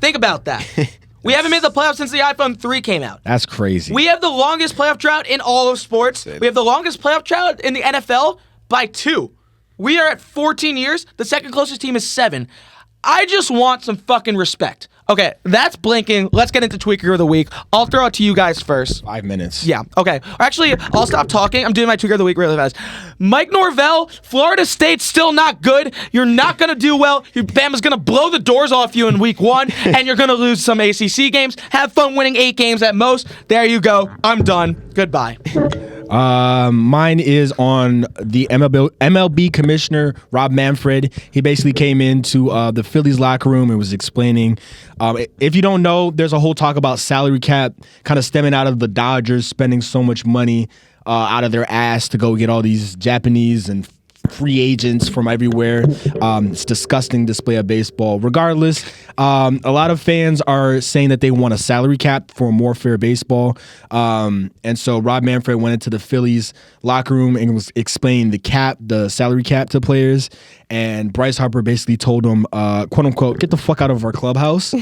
Think about that. We haven't made the playoffs since the iPhone 3 came out. That's crazy. We have the longest playoff drought in all of sports. We have the longest playoff drought in the NFL by 2. We are at 14 years. The second closest team is 7. I just want some fucking respect. Okay, that's blinking. Let's get into Tweaker of the Week. I'll throw it to you guys first. 5 minutes. Yeah, okay. Actually, I'll stop talking. I'm doing my Tweaker of the Week really fast. Mike Norvell, Florida State's still not good. You're not going to do well. Bama's going to blow the doors off you in week 1, and you're going to lose some ACC games. Have fun winning 8 games at most. There you go. I'm done. Goodbye. Mine is on the MLB commissioner, Rob Manfred. He basically came into the Phillies locker room and was explaining. If you don't know, there's a whole talk about salary cap kind of stemming out of the Dodgers spending so much money out of their ass to go get all these Japanese and free agents from everywhere. It's disgusting display of baseball. Regardless, a lot of fans are saying that they want a salary cap for a more fair baseball. And so Rob Manfred went into the Phillies locker room and was explaining the salary cap to players. And Bryce Harper basically told him, quote unquote, get the fuck out of our clubhouse.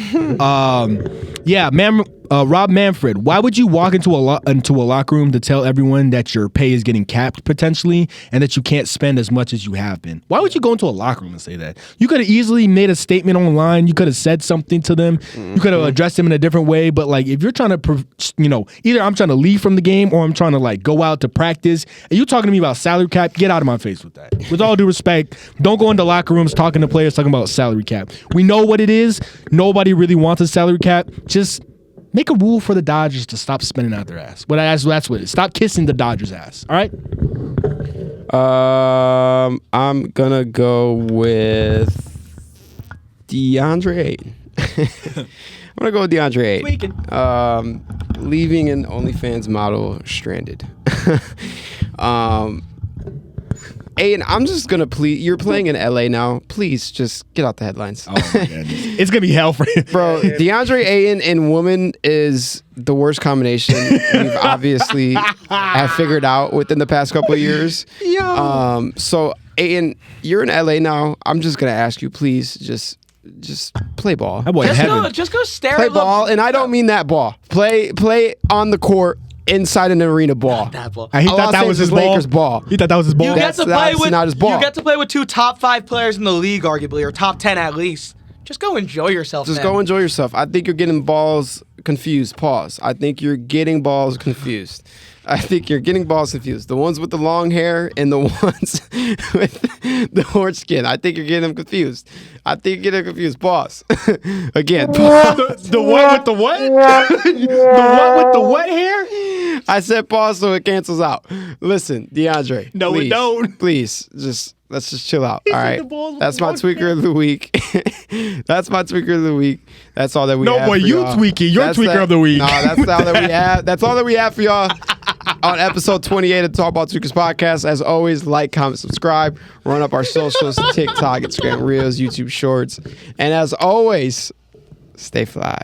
Rob Manfred, why would you walk into a locker room to tell everyone that your pay is getting capped potentially and that you can't spend as much as you have been? Why would you go into a locker room and say that? You could have easily made a statement online. You could have said something to them. You could have addressed them in a different way. But like, if you're trying to, either I'm trying to leave from the game or I'm trying to like go out to practice, and you talking to me about salary cap, get out of my face with that. With all due respect, don't go into locker rooms talking to players talking about salary cap. We know what it is. Nobody really wants a salary cap. Just make a rule for the Dodgers to stop spending out their ass. But that's what it is. Stop kissing the Dodgers' ass. All right? I'm going to go with DeAndre Ayton. I'm going to go with DeAndre Ayton. Leaving an OnlyFans model stranded. Ayton, I'm just going to please. You're playing in LA now. Please just get out the headlines. Oh, my goodness. It's going to be hell for you. Bro, DeAndre Ayton and woman is the worst combination we've obviously have figured out within the past couple of years. Yo. So, Ayton, you're in LA now. I'm just going to ask you, please, just play ball. That boy Just go stare play at ball, and I don't mean that ball. Play on the court. Inside an arena ball. That ball. He thought that was his Lakers ball. He thought that was his ball. You get to play with not his ball. You get to play with 2 top 5 players in the league, arguably, or top 10 at least. Just go enjoy yourself. Just go enjoy yourself. I think you're getting balls confused. Pause. I think you're getting balls confused. The ones with the long hair and the ones with the orange skin. I think you're getting them confused. Pause. Again, pause. The one with the what? The one with the what hair? I said pause so it cancels out. Listen, DeAndre. No, please, it don't. Please, let's just chill out. All right. That's my tweaker of the week. That's my tweaker of the week. That's all that we have. No, boy, you tweaking. You're tweaker of the week. No, that's all that we have. That's all that we have for y'all on episode 28 of the TalkBall Tweakers podcast. As always, like, comment, subscribe. Run up our socials, TikTok, Instagram Reels, YouTube Shorts. And as always, stay fly.